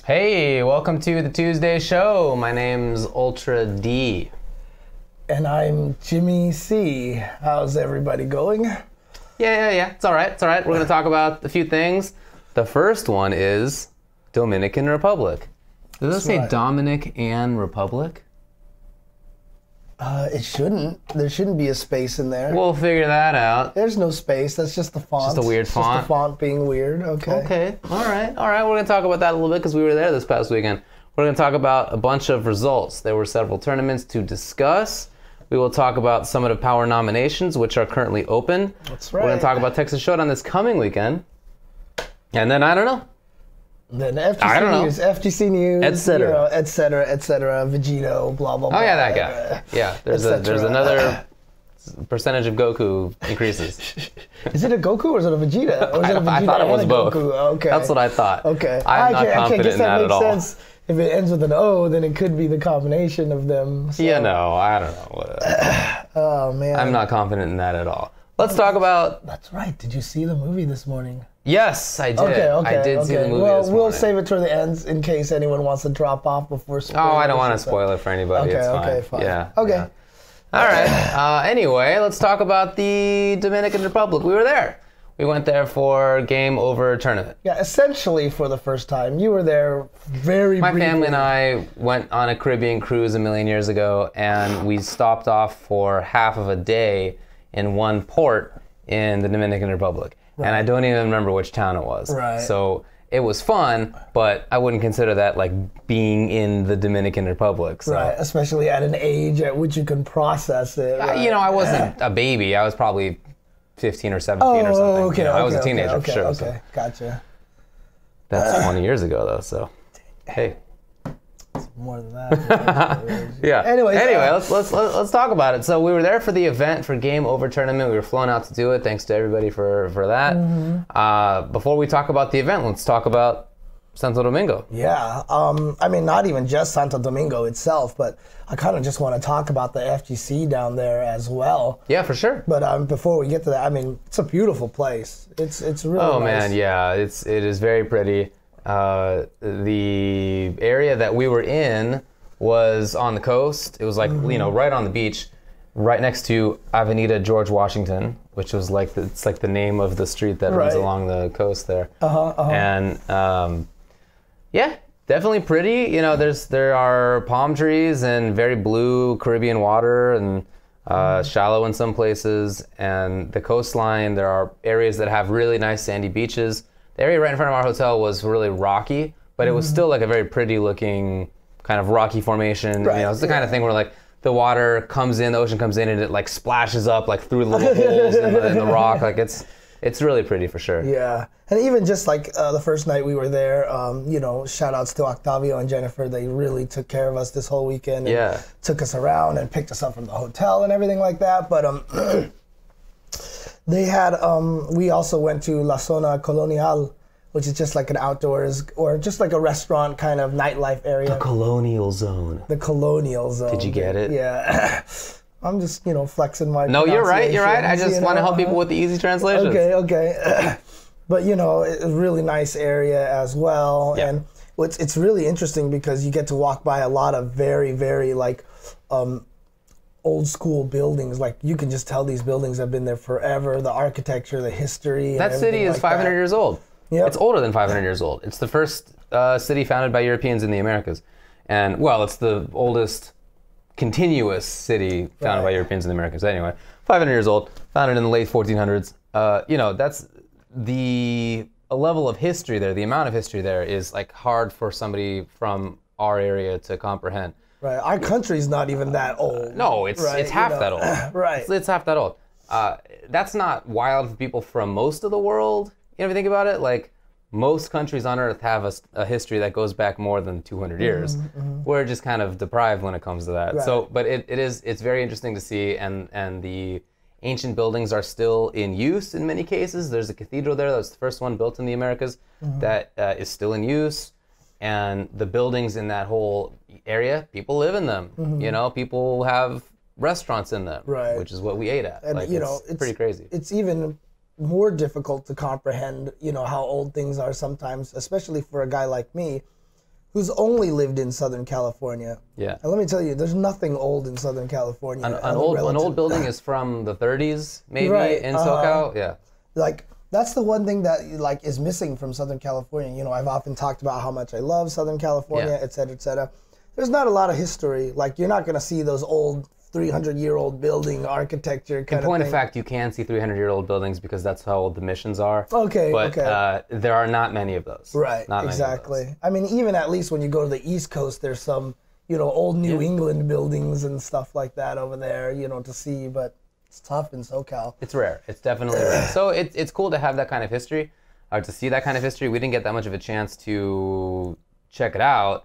Hey, welcome to the Tuesday show. My name's Ultra D. And I'm Jimmy C. How's everybody going? Yeah. It's all right. We're going to talk about a few things. The first one is Dominican Republic. Does it say right. Dominican Republic? It shouldn't. There shouldn't be a space in there. We'll figure that out. There's no space. That's just the font. Just a weird font. Just the font being weird. Okay. All right. We're going to talk about that a little bit because we were there this past weekend. We're going to talk about a bunch of results. There were several tournaments to discuss. We will talk about some of the power nominations, which are currently open. That's right. We're going to talk about Texas Showdown this coming weekend. And then, I don't know. Then FGC news, etc., Vegito, blah blah blah. Oh yeah, that guy. Yeah, there's another percentage of Goku increases. Is it a Goku or is it a Vegeta? Or is it a Vegeta I thought it was both. Goku? Okay, that's what I thought. Okay, I'm not confident in that at all. Sense. If it ends with an O, then it could be the combination of them. So. Yeah, no, I don't know. Oh man, I'm not confident in that at all. Let's talk about. That's right. Did you see the movie this morning? Yes, I did. I did see the movie this morning. Well, we'll save it for the ends in case anyone wants to drop off before spoilers. Oh, I don't want to spoil it for anybody. Okay, fine. Yeah. Okay. Yeah. All right. Anyway, let's talk about the Dominican Republic. We were there. We went there for Game Over tournament. Yeah, essentially for the first time. You were there very briefly. My family and I went on a Caribbean cruise a million years ago, and we stopped off for half of a day in one port in the Dominican Republic. Right. And I don't even remember which town it was. Right. So it was fun, but I wouldn't consider that like being in the Dominican Republic. So. Right, especially at an age at which you can process it. Right? You know, I wasn't a baby. I was probably 15 or 17 or something. Okay, I was a teenager for sure. Okay, so. Gotcha. That's 20 years ago though, so hey. More than that. Yeah. Anyway, let's talk about it. So we were there for the event for Game Over tournament. We were flown out to do it. Thanks to everybody for that. Mm-hmm. Before we talk about the event, let's talk about Santo Domingo. Yeah. I mean, not even just Santo Domingo itself, but I kind of just want to talk about the FGC down there as well. Yeah, for sure. But before we get to that, I mean, it's a beautiful place. It's really nice. Oh man, yeah. It is very pretty. The area that we were in was on the coast. It was like, right on the beach, right next to Avenida George Washington, which was like it's like the name of the street that runs along the coast there. And yeah, definitely pretty. You know, there are palm trees and very blue Caribbean water and shallow in some places. And the coastline, there are areas that have really nice sandy beaches. The area right in front of our hotel was really rocky, but it was still like a very pretty looking kind of rocky formation. Right. You know, it's the kind of thing where like the water comes in, the ocean comes in, and it like splashes up like through little holes in the rock. Like it's really pretty for sure. Yeah, and even just like the first night we were there, shout outs to Octavio and Jennifer. They really took care of us this whole weekend. And took us around and picked us up from the hotel and everything like that. But they had, we also went to La Zona Colonial, which is just like an outdoors, or just like a restaurant kind of nightlife area. The colonial zone. The colonial zone. Did you get it? Yeah. I'm just, flexing my No, you're right. I just want to help people with the easy translations. Okay. But, it's a really nice area as well. Yeah. And it's really interesting because you get to walk by a lot of very, very, old school buildings. Like you can just tell these buildings have been there forever. The architecture, the history. That city is 500 years old. Yep. It's older than 500 years old. It's the first city founded by Europeans in the Americas. And well, it's the oldest continuous city founded by Europeans in the Americas. Anyway, 500 years old, founded in the late 1400s. That's a level of history there. The amount of history there is like hard for somebody from our area to comprehend. Right, our country's not even that old. No, it's half that old. Right. It's half that old. That's not wild for people from most of the world. You know, if you think about it, like most countries on Earth have a history that goes back more than 200 years. We're just kind of deprived when it comes to that. Right. So, but it's very interesting to see, and the ancient buildings are still in use in many cases. There's a cathedral there that was the first one built in the Americas that is still in use. And the buildings in that whole area, people live in them. People have restaurants in them, which is what we ate at. And it's pretty crazy. It's even more difficult to comprehend, how old things are sometimes, especially for a guy like me, who's only lived in Southern California. Yeah. And let me tell you, there's nothing old in Southern California. An old building is from the 30s, maybe, in SoCal. Yeah. Like, that's the one thing that like is missing from Southern California. You know, I've often talked about how much I love Southern California, et cetera, et cetera. There's not a lot of history. Like, you're not going to see those old 300-year-old building architecture kind of thing. In point of fact, you can see 300-year-old buildings because that's how old the missions are. Okay, but there are not many of those. Right, not exactly. Many of those. I mean, even at least when you go to the East Coast, there's some, you know, old New England buildings and stuff like that over there, you know, to see, but it's tough in SoCal. It's rare. It's definitely rare. So it's cool to have that kind of history, or to see that kind of history. We didn't get that much of a chance to check it out.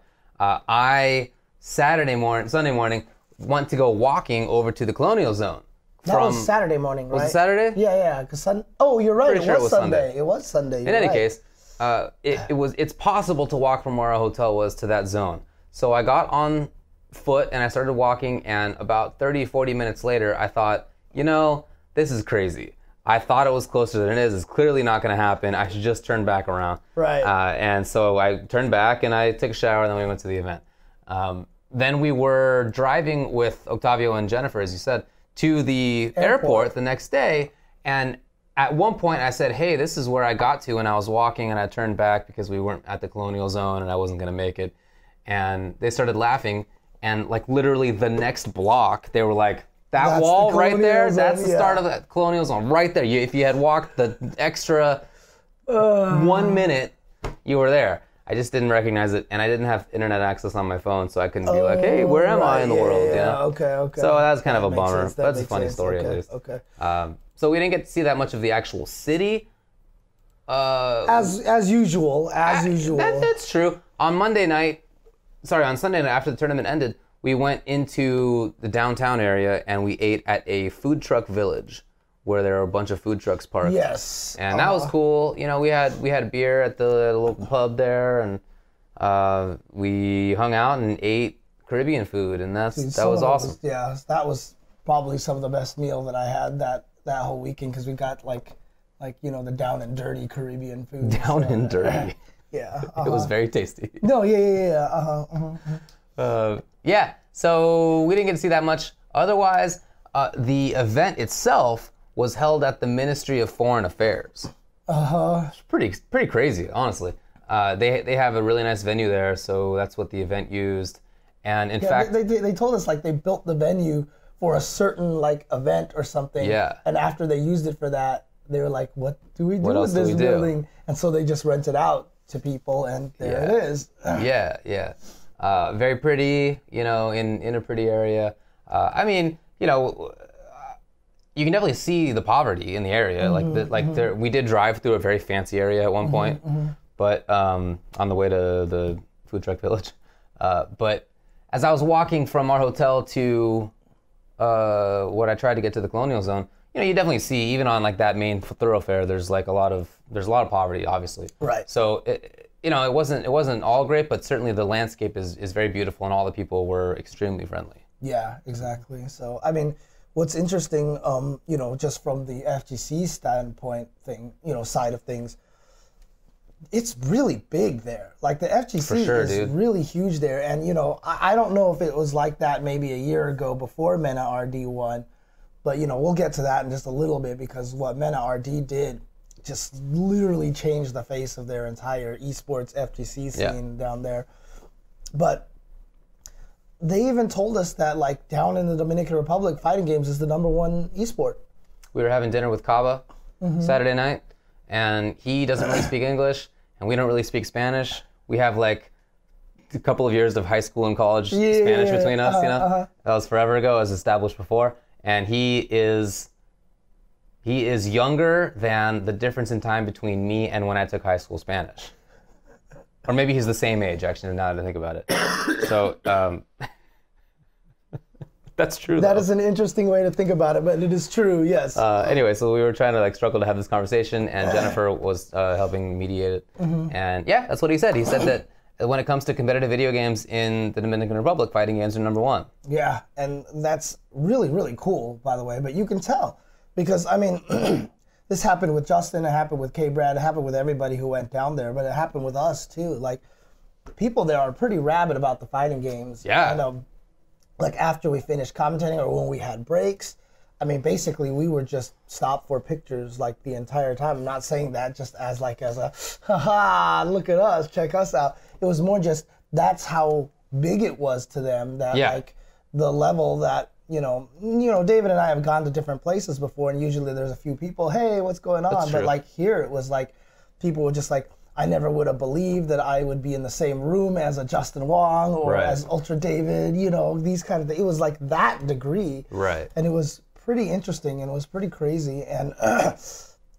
Sunday morning, went to go walking over to the Colonial Zone. That was Saturday morning, right? Was it Saturday? Yeah, because you're right. Pretty sure it was Sunday. It was Sunday. In any case, it's possible to walk from where our hotel was to that zone. So I got on foot and I started walking, and about 30, 40 minutes later, I thought, you know, this is crazy. I thought it was closer than it is. It's clearly not going to happen. I should just turn back around. Right. And so I turned back and I took a shower, and then we went to the event. Then we were driving with Octavio and Jennifer, as you said, to the airport the next day. And at one point I said, hey, this is where I got to, and I was walking and I turned back because we weren't at the Colonial Zone and I wasn't going to make it. And they started laughing, and like literally the next block, they were like, that's wall right there, that's the start of the Colonial Zone, right there. If you had walked the extra 1 minute, you were there. I just didn't recognize it, and I didn't have internet access on my phone, so I couldn't be like, hey, where am I in the world? You know? Okay. So that was kind of a bummer. But that's a funny story, at least. Okay. So we didn't get to see that much of the actual city. As usual. That's true. On Sunday night after the tournament ended, we went into the downtown area and we ate at a food truck village where there are a bunch of food trucks parked. Yes. And that was cool. You know, we had beer at the local pub there, and we hung out and ate Caribbean food, and that was awesome. That was probably some of the best meal that I had that whole weekend, because we got like you know, the down and dirty Caribbean food. Down and dirty. Yeah. It was very tasty. No, yeah. Yeah, so we didn't get to see that much. Otherwise, the event itself was held at the Ministry of Foreign Affairs. It's pretty crazy, honestly. They have a really nice venue there, so that's what the event used. And in fact, they told us like they built the venue for a certain like event or something. Yeah. And after they used it for that, they were like, "What do we do with this building?" And so they just rent it out to people, and there it is. Yeah. Very pretty, you know, in a pretty area. I mean, you know, you can definitely see the poverty in the area. We did drive through a very fancy area at one point, but on the way to the food truck village. But as I was walking from our hotel to what I tried to get to the Colonial Zone, you know, you definitely see, even on like that main thoroughfare, there's a lot of poverty, obviously. Right. So you know, it wasn't all great, but certainly the landscape is very beautiful, and all the people were extremely friendly. Yeah, exactly. So, I mean, what's interesting, you know, just from the FGC standpoint side of things, it's really big there. Like, the FGC is really huge there. And, you know, I don't know if it was like that maybe a year ago before MENA RD won, but, you know, we'll get to that in just a little bit, because what MENA RD did just literally changed the face of their entire esports FGC scene down there. But they even told us that, like, down in the Dominican Republic, fighting games is the #1 esport. We were having dinner with Kaba Saturday night, and he doesn't really speak English, and we don't really speak Spanish. We have, like, a couple of years of high school and college Spanish between us, you know? That was forever ago, as established before. And he is younger than the difference in time between me and when I took high school Spanish. Or maybe he's the same age, actually, now that I think about it. So, that's true, That is an interesting way to think about it, but it is true, yes. Anyway, so we were trying to, like, struggle to have this conversation, and Jennifer was helping mediate it. And yeah, that's what he said. He said that when it comes to competitive video games in the Dominican Republic, fighting games are #1. Yeah, and that's really, really cool, by the way. But you can tell, because, I mean, this happened with Justin, it happened with K-Brad, it happened with everybody who went down there, but it happened with us, too. Like, people there are pretty rabid about the fighting games. Yeah. And, like after we finished commentating or when we had breaks, I mean, basically we were just stopped for pictures like the entire time. I'm not saying that just as a, haha, look at us, check us out. It was more just, that's how big it was to them, that like the level that, you know, David and I have gone to different places before, and usually there's a few people, hey, what's going on? But like here, it was like, people were just like, I never would have believed that I would be in the same room as a Justin Wong or as Ultra David, you know, these kind of things. It was like that degree. Right. And it was pretty interesting and it was pretty crazy. And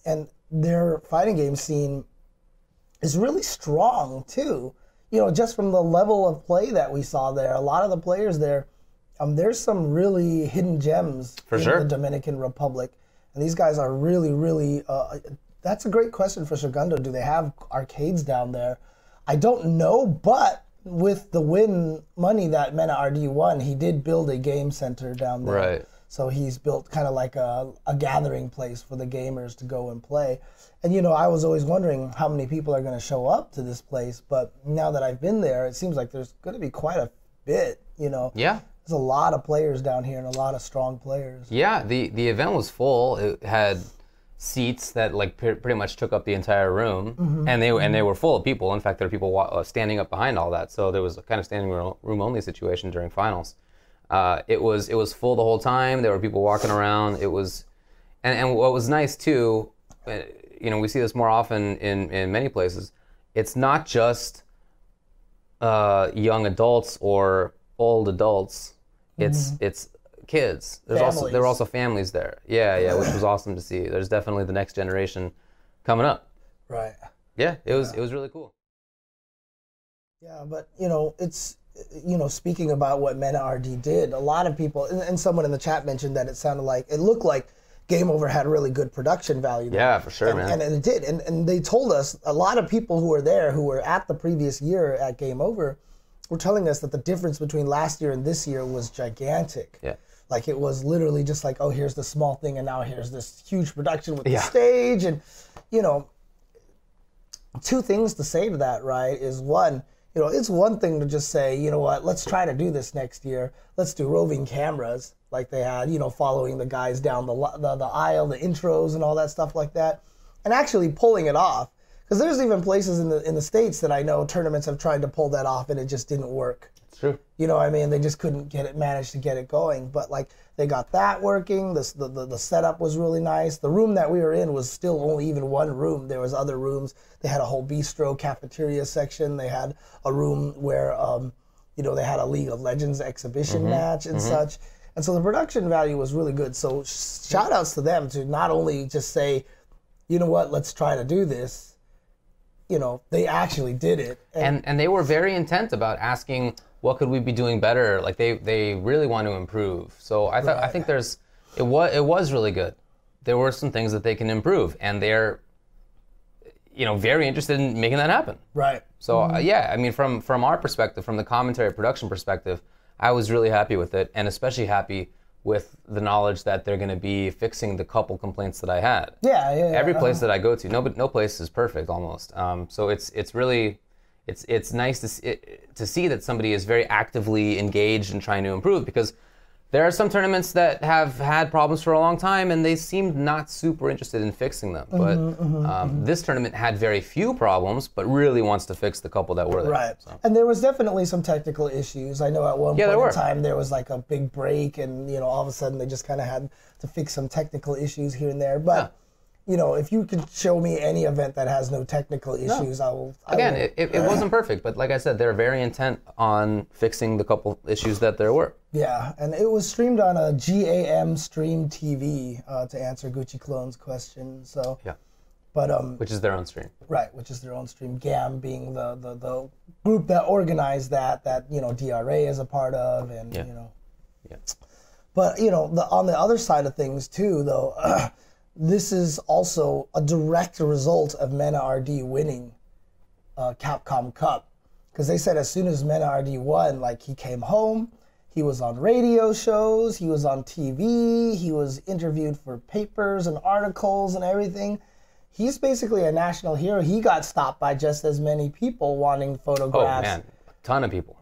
and their fighting game scene is really strong too. You know, just from the level of play that we saw there, a lot of the players there, there's some really hidden gems in the Dominican Republic. And these guys are really, really... that's a great question for Segundo. Do they have arcades down there? I don't know, but with the win money that Mena RD won, he did build a game center down there. Right. So he's built kind of like a gathering place for the gamers to go and play. And, you know, I was always wondering how many people are going to show up to this place. But now that I've been there, it seems like there's going to be quite a bit, you know. Yeah. There's a lot of players down here and a lot of strong players. Yeah, the event was full. It had seats that like pretty much took up the entire room, and they were full of people. In fact, there were people standing up behind all that, so there was a kind of standing room only situation during finals. It was full the whole time. There were people walking around. It was, and what was nice too, you know, we see this more often in many places. It's not just young adults or old adults. It's kids. There were also families there. Yeah, which was awesome to see. There's definitely the next generation coming up. Right. Yeah, it was really cool. Yeah, but you know, it's, you know, speaking about what Mena RD did, a lot of people, and someone in the chat mentioned that it looked like Game Over had really good production value there. Yeah, for sure, man. And it did. And they told us, a lot of people who were there, who were at the previous year at Game Over, were telling us that the difference between last year and this year was gigantic. Yeah. Like it was literally just like, oh, here's the small thing, and now here's this huge production with the stage. And, you know, two things to say to that, right, is one, you know, it's one thing to just say, you know what, let's try to do this next year. Let's do roving cameras like they had, you know, following the guys down the aisle, the intros and all that stuff like that, and actually pulling it off. Because there's even places in the States that I know tournaments have tried to pull that off and it just didn't work. It's true. You know what I mean? They just couldn't manage to get it going. But like they got that working. The setup was really nice. The room that we were in was still only even one room. There was other rooms. They had a whole bistro cafeteria section. They had a room where you know, they had a League of Legends exhibition match and such. And so the production value was really good. So shout outs to them to not only just say, you know what, let's try to do this. You know, they actually did it. And they were very intent about asking, what could we be doing better? Like they really want to improve. So I think it was really good. There were some things that they can improve, and they're, you know, very interested in making that happen. Right. So yeah, I mean, from our perspective, from the commentary production perspective, I was really happy with it, and especially happy with the knowledge that they're going to be fixing the couple complaints that I had. Yeah. Every place that I go to, no place is perfect almost. So it's really, it's nice to see that somebody is very actively engaged in trying to improve, because there are some tournaments that have had problems for a long time and they seemed not super interested in fixing them. But this tournament had very few problems, but really wants to fix the couple that were there. Right. So. And there was definitely some technical issues. I know at one point in time there was like a big break, and you know, all of a sudden they just kind of had to fix some technical issues here and there. But you know, if you could show me any event that has no technical issues, I will. It wasn't perfect, but like I said, they're very intent on fixing the couple issues that there were. Yeah, and it was streamed on a GAM Stream TV to answer Gucci Clone's question. So yeah, but which is their own stream. Right, which is their own stream. GAM being the group that organized that you know, DRA is a part of, and you know. Yeah. But you know, on the other side of things too, though. This is also a direct result of Mena RD winning Capcom Cup. Because they said as soon as Mena RD won, like, he came home, he was on radio shows, he was on TV, he was interviewed for papers and articles and everything. he's basically a national hero. He got stopped by just as many people wanting photographs. Oh man, a ton of people.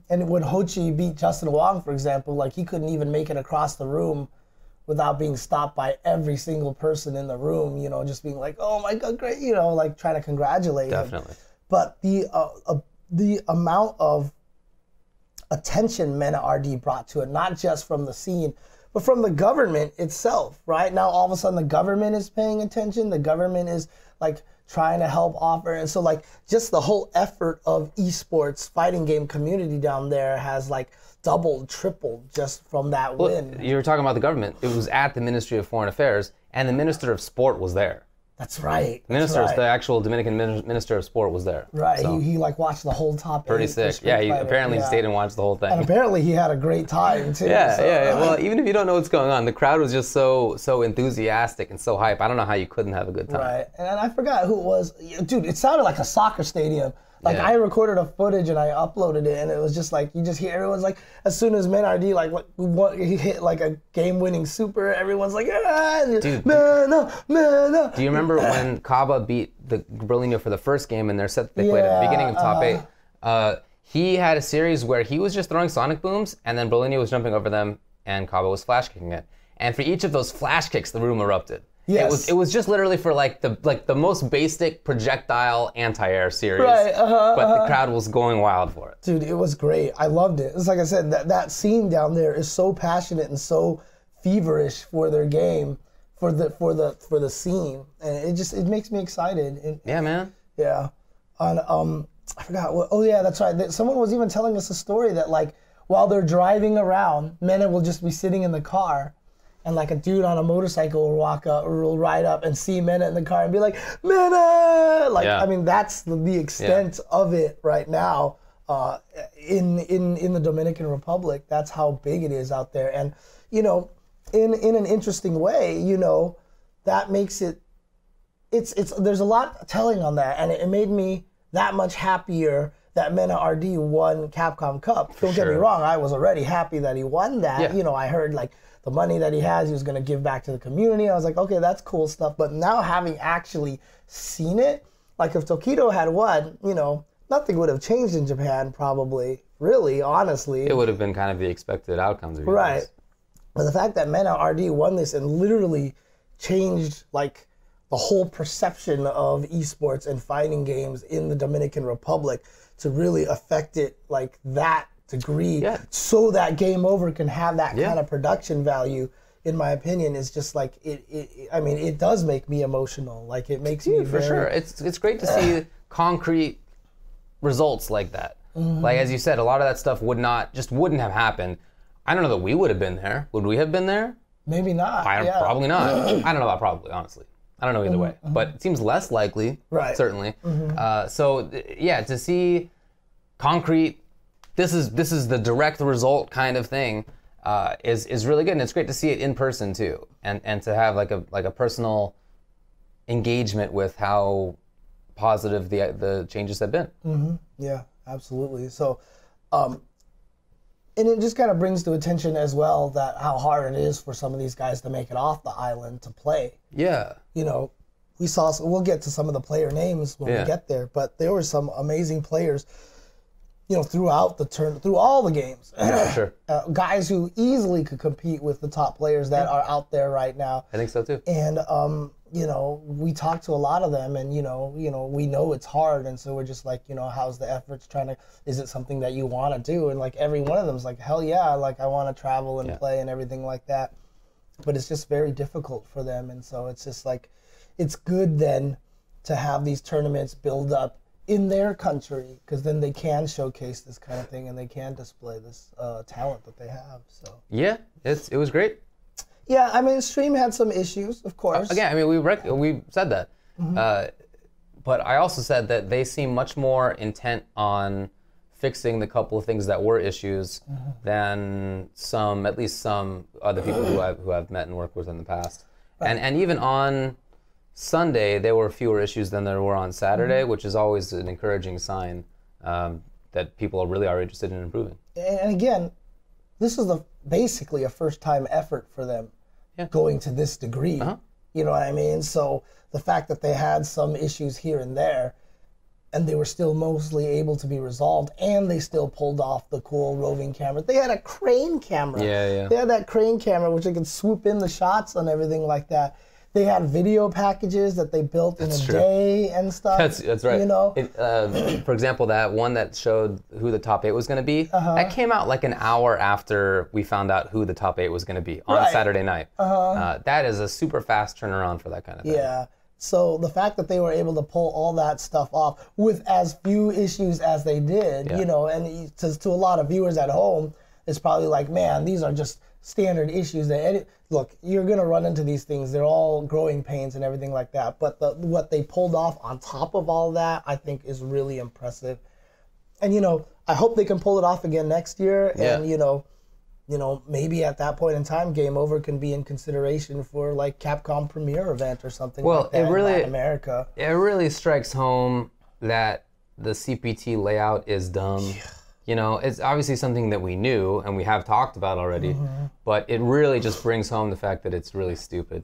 And when Ho Chi beat Justin Wong, for example, like he couldn't even make it across the room without being stopped by every single person in the room, you know, just being like, oh my God, great, you know, like trying to congratulate him. But the amount of attention Mena RD brought to it, not just from the scene, but from the government itself, right? Now all of a sudden the government is paying attention, the government is like trying to help offer, and so like just the whole effort of esports fighting game community down there has like doubled, tripled just from that win. You were talking about the government. It was at the Ministry of Foreign Affairs, and the Minister of Sport was there. That's right. The actual Dominican Minister of Sport was there. Right. So. He like watched the whole top. Pretty sick. Yeah. He apparently stayed and watched the whole thing. And apparently he had a great time too. Yeah. Well, even if you don't know what's going on, the crowd was just so enthusiastic and so hype. I don't know how you couldn't have a good time. Right. And I forgot who it was. Dude, it sounded like a soccer stadium. Like I recorded a footage and I uploaded it, and it was just like you just hear everyone's like, as soon as Men RD he hit like a game-winning super, everyone's like, dude, Mena. Do you remember when Kaba beat the Berlino for the first game and they played at the beginning of top 8? He had a series where he was just throwing sonic booms, and then Berlino was jumping over them, and Kaba was flash kicking it. And for each of those flash kicks, the room erupted. Yes. It was just literally for like the most basic projectile anti-air series, but the crowd was going wild for it. Dude, it was great. I loved it. It's like I said, that scene down there is so passionate and so feverish for their game, for the scene, and it makes me excited. Yeah, man. Yeah, on I forgot what. Oh yeah, that's right. Someone was even telling us a story that like while they're driving around, Mena will just be sitting in the car. And like a dude on a motorcycle will walk up or will ride up and see Mena in the car and be like, Mena! Like, I mean, that's the extent of it right now in the Dominican Republic. That's how big it is out there. And, you know, in an interesting way, you know, that makes there's a lot telling on that. And it made me that much happier that Mena RD won Capcom Cup. Don't get me wrong, I was already happy that he won that. Yeah. You know, I heard like, the money that he has, he was going to give back to the community. I was like, okay, that's cool stuff. But now having actually seen it, like if Tokido had won, you know, nothing would have changed in Japan probably, really, honestly. It would have been kind of the expected outcomes. Right. But the fact that Mena RD won this and literally changed like the whole perception of esports and fighting games in the Dominican Republic to really affect it like that degree, so that Game Over can have that kind of production value, in my opinion, is just like I mean, it does make me emotional. Like it makes me for sure. It's great to see concrete results like that. Like as you said, a lot of that stuff wouldn't have happened. I don't know that we would have been there. Would we have been there? Maybe not. Probably not. I don't know about probably, honestly. I don't know either way. But it seems less likely, certainly. So yeah, to see concrete. This is the direct result kind of thing is really good, and it's great to see it in person too, and to have like a personal engagement with how positive the changes have been. Yeah, absolutely. So, and it just kind of brings to attention as well that how hard it is for some of these guys to make it off the island to play. Yeah. You know, we'll get to some of the player names when we get there, but there were some amazing players. You know, through all the games. Yeah, sure. Guys who easily could compete with the top players that are out there right now. I think so too. And you know, we talked to a lot of them, and you know, we know it's hard, and so we're just like, you know, how's the efforts is it something that you want to do? And like every one of them's like, hell yeah, like I want to travel and play and everything like that. But it's just very difficult for them, and so it's just like, it's good then to have these tournaments build up in their country, because then they can showcase this kind of thing and they can display this talent that they have. So yeah, it was great. Yeah, I mean, stream had some issues, of course. Again, I mean, we said that, but I also said that they seem much more intent on fixing the couple of things that were issues than at least some other people who I've met and worked with in the past, and even on Sunday, there were fewer issues than there were on Saturday, which is always an encouraging sign that people really are interested in improving. And again, this is basically a first-time effort for them going to this degree. You know what I mean? So the fact that they had some issues here and there, and they were still mostly able to be resolved, and they still pulled off the cool roving camera. They had a crane camera. Yeah. They had that crane camera, which they could swoop in the shots and everything like that. They had video packages that they built in a day and stuff. That's right. You know? For example, that one that showed who the top 8 was going to be, that came out like an hour after we found out who the top 8 was going to be on Saturday night. That is a super fast turnaround for that kind of thing. Yeah. So the fact that they were able to pull all that stuff off with as few issues as they did, you know, and to a lot of viewers at home, it's probably like, man, these are just standard issues. Look, you're going to run into these things. They're all growing pains and everything like that. But what they pulled off on top of all that, I think, is really impressive. And, you know, I hope they can pull it off again next year. Yeah. And, you know, maybe at that point in time, Game Over can be in consideration for like Capcom Premiere event or something like that in Latin America. It really strikes home that the CPT layout is dumb. Yeah. You know, it's obviously something that we knew and we have talked about already, but it really just brings home the fact that it's really stupid.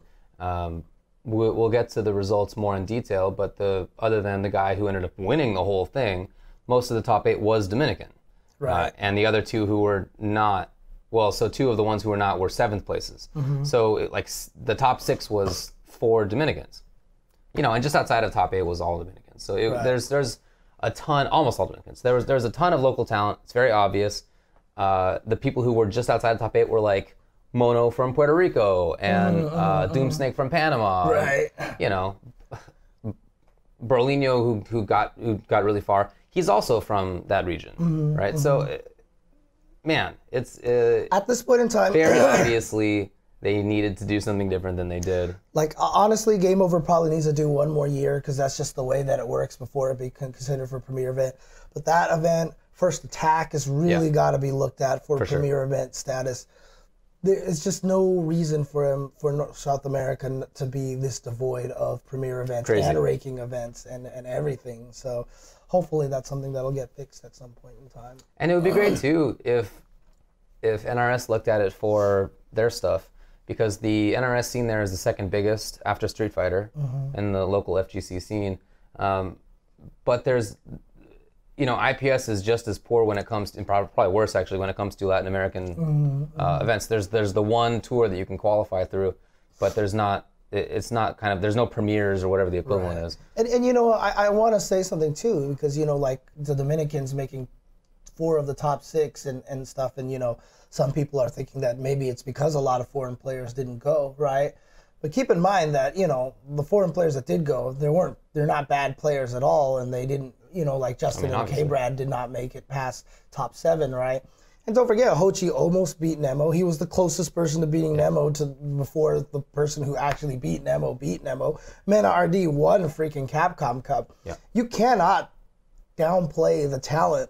We'll get to the results more in detail, but other than the guy who ended up winning the whole thing, most of the top 8 was Dominican. Right. And the other 2 who were not, well, so 2 of the ones who were not were 7th places. So the top 6 was 4 Dominicans. You know, and just outside of top 8 was all Dominicans. So there's a ton, almost all Dominicans. There's a ton of local talent. It's very obvious. The people who were just outside the top 8 were like Mono from Puerto Rico and Doomsnake from Panama. Right. And, you know, Berlino who got really far. He's also from that region, right? So, man, it's at this point in time, very obviously they needed to do something different than they did. Like, honestly, Game Over probably needs to do one more year because that's just the way that it works before it be considered for Premier event. But that event, First Attack, has really got to be looked at for Premier event status. There's just no reason for South America to be this devoid of Premier events and ranking events and everything. So hopefully that's something that'll get fixed at some point in time. And it would be great, too, if NRS looked at it for their stuff. Because the NRS scene there is the second biggest after Street Fighter in the local FGC scene. But there's, you know, IPS is just as poor when it comes to, and probably worse actually, when it comes to Latin American events. There's the one tour that you can qualify through, but there's not no premieres or whatever the equivalent is. And you know, I want to say something too, because, you know, like the Dominicans making 4 of the top 6 and stuff, and, you know, some people are thinking that maybe it's because a lot of foreign players didn't go, right? But keep in mind that, you know, the foreign players that did go, they're not bad players at all, and they didn't, you know, like Justin and K-Brad did not make it past top 7, right? And don't forget, Hochi almost beat Nemo. He was the closest person to beating Nemo before the person who actually beat Nemo beat Nemo. Mena RD won freaking Capcom Cup. Yeah. You cannot downplay the talent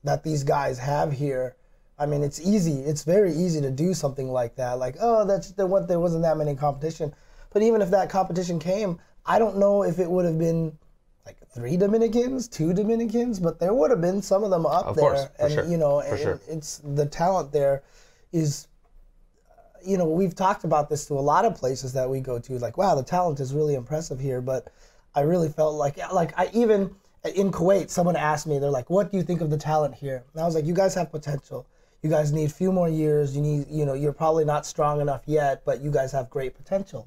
that these guys have here. I mean, it's easy. It's very easy to do something like that. Like, oh, there wasn't that many competition. But even if that competition came, I don't know if it would have been like 3 Dominicans, 2 Dominicans, but there would have been some of them up there. Course, for sure. You know, it's the talent there is, you know, we've talked about this to a lot of places that we go to. Like, wow, the talent is really impressive here. But I really felt like I even in Kuwait, someone asked me, they're like, what do you think of the talent here? And I was like, you guys have potential. You guys need a few more years. You're probably not strong enough yet, but you guys have great potential.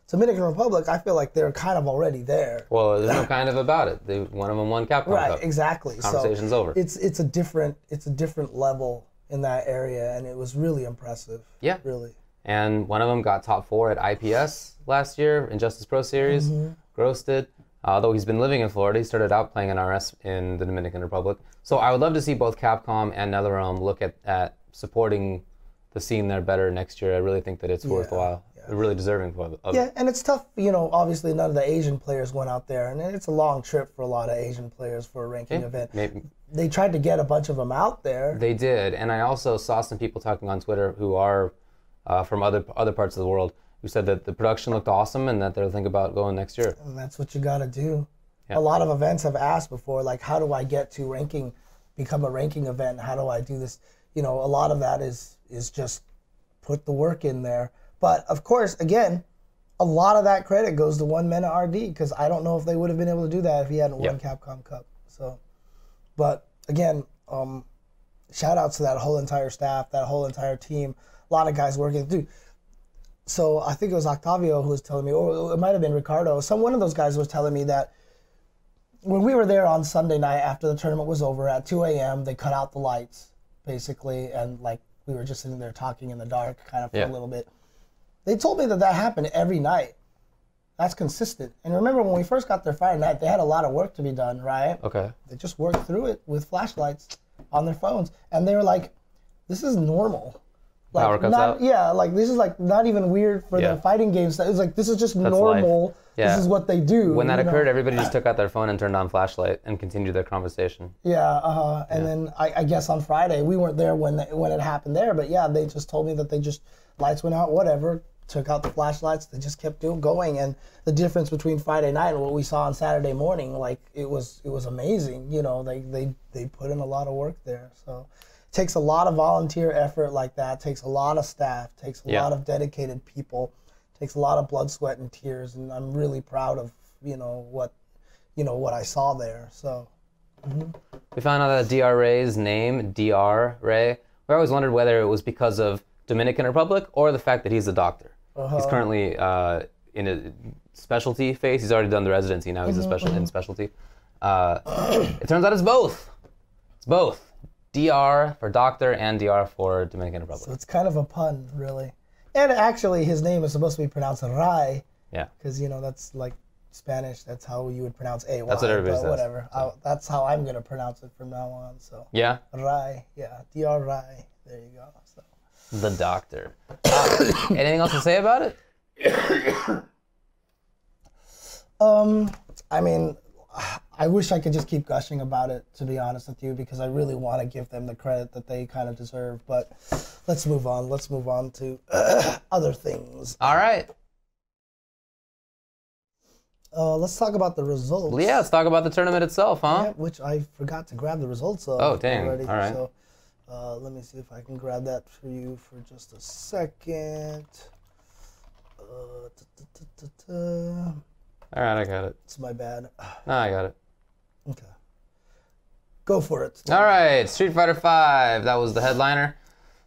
Dominican Republic, I feel like they're kind of already there. Well, there's no kind of about it. One of them won Capcom Cup. Right, exactly. Conversation's over. It's a different level in that area, and it was really impressive. Yeah, really. And one of them got top 4 at IPS last year, Injustice Pro Series. Gross did. Although he's been living in Florida, he started out playing NRS in the Dominican Republic. So I would love to see both Capcom and NetherRealm look at supporting the scene there better next year. I really think that it's worthwhile. They're really deserving of it. Yeah, and it's tough. You know, obviously none of the Asian players went out there, and it's a long trip for a lot of Asian players for a ranking event. Maybe. They tried to get a bunch of them out there. They did, and I also saw some people talking on Twitter who are from other parts of the world who said that the production looked awesome and that they're thinking about going next year. And that's what you got to do. Yeah. A lot of events have asked before, like, how do I get to ranking, become a ranking event? How do I do this? You know, a lot of that is just put the work in there. But, of course, again, a lot of that credit goes to one Mena RD, because I don't know if they would have been able to do that if he hadn't won Capcom Cup. So, but again, shout outs to that whole entire staff, that whole entire team. A lot of guys working. Dude, so I think it was Octavio who was telling me, or it might have been Ricardo. One of those guys was telling me that when we were there on Sunday night after the tournament was over at 2 a.m., they cut out the lights, basically, and like we were just sitting there talking in the dark kind of for a little bit. They told me that happened every night. That's consistent. And remember, when we first got there Friday night, they had a lot of work to be done, right? Okay. They just worked through it with flashlights on their phones. And they were like, this is normal. Like, power cuts out? Yeah, like this is like not even weird for the fighting games. It's like, this is just normal. Life. Yeah. This is what they do. When that occurred, everybody just took out their phone and turned on flashlight and continued their conversation. Yeah, And then I guess on Friday, we weren't there when it happened there, but yeah, they just told me that they just, lights went out, whatever, took out the flashlights, they just kept going. And the difference between Friday night and what we saw on Saturday morning, like it was amazing. You know, they put in a lot of work there. So it takes a lot of volunteer effort like that, takes a lot of staff, takes a lot of dedicated people. Takes a lot of blood, sweat, and tears, and I'm really proud of what I saw there. So we found out that DR Ray's name, DR Ray. We always wondered whether it was because of Dominican Republic or the fact that he's a doctor. He's currently in a specialty phase. He's already done the residency. Now he's in specialty. It turns out it's both. It's both. DR for doctor and DR for Dominican Republic. So it's kind of a pun, really. And actually, his name is supposed to be pronounced Ray. Yeah. Because, that's like Spanish. That's how you would pronounce AY. That's what everybody says. Whatever. So. That's how I'm going to pronounce it from now on. So. Yeah? Ray. Yeah. DR Ray. There you go. So. The doctor. Anything else to say about it? I mean, I wish I could just keep gushing about it, to be honest with you, because I really want to give them the credit that they kind of deserve. But let's move on. Let's move on to other things. All right. Let's talk about the results. Yeah, let's talk about the tournament itself, huh? Yeah, which I forgot to grab the results of. Oh, dang. Already. All right. So let me see if I can grab that for you for just a second. All right, I got it. It's my bad. No, I got it. Okay. Go for it. All right, Street Fighter V. That was the headliner.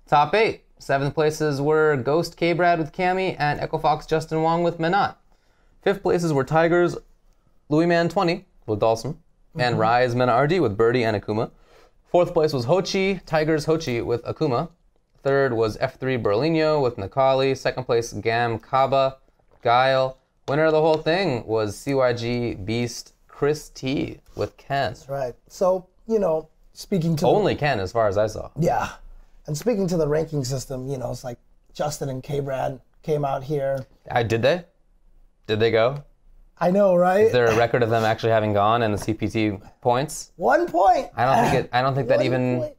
Top 8. 7th places were Ghost K-Brad with Cammy and Echo Fox Justin Wong with Menat. 5th places were Tigers Louis Man 20 with Dawson and Rise Mena RD with Birdie and Akuma. 4th place was Hochi, Tigers Hochi with Akuma. 3rd was F3 Berlino with Nakali. 2nd place Gam Kaba, Guile. Winner of the whole thing was CYG Beast Chris T with Ken. That's right. So, speaking to... Only Ken as far as I saw. Yeah. And speaking to the ranking system, it's like Justin and K-Brad came out here. Did they? Did they go? I know, right? Is there a record of them actually having gone in the CPT points? 1 point. I don't think that even... Point.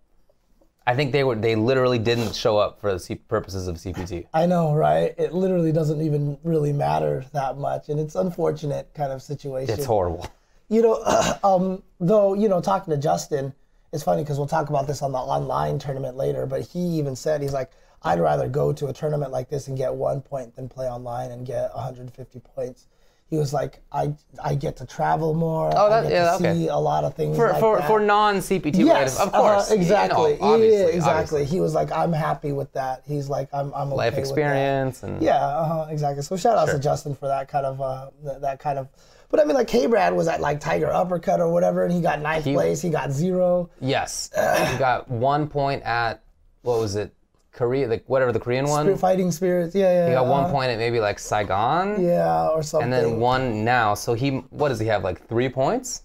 I think they literally didn't show up for the purposes of CPT. I know, right? It literally doesn't even really matter that much, and it's unfortunate kind of situation. It's horrible. Though, talking to Justin, it's funny because we'll talk about this on the online tournament later, but he even said, he's like, I'd rather go to a tournament like this and get 1 point than play online and get 150 points. He was like, I get to travel more. Oh, I get to see a lot of things for non-CPT related, of course. Exactly. Obviously. Exactly. He was like, I'm happy with that. He's like, I'm okay life experience with that. Exactly. So shout out to Justin for that kind of. But I mean, like K-Brad was at like Tiger Uppercut or whatever, and he got 9th place. He got 0. Yes. He got 1 point at, what was it? Korea, like whatever the Korean one. Fighting Spirits, yeah. He got 1 point at maybe like Saigon. Yeah, or something. And then 1 now. So what does he have, like 3 points?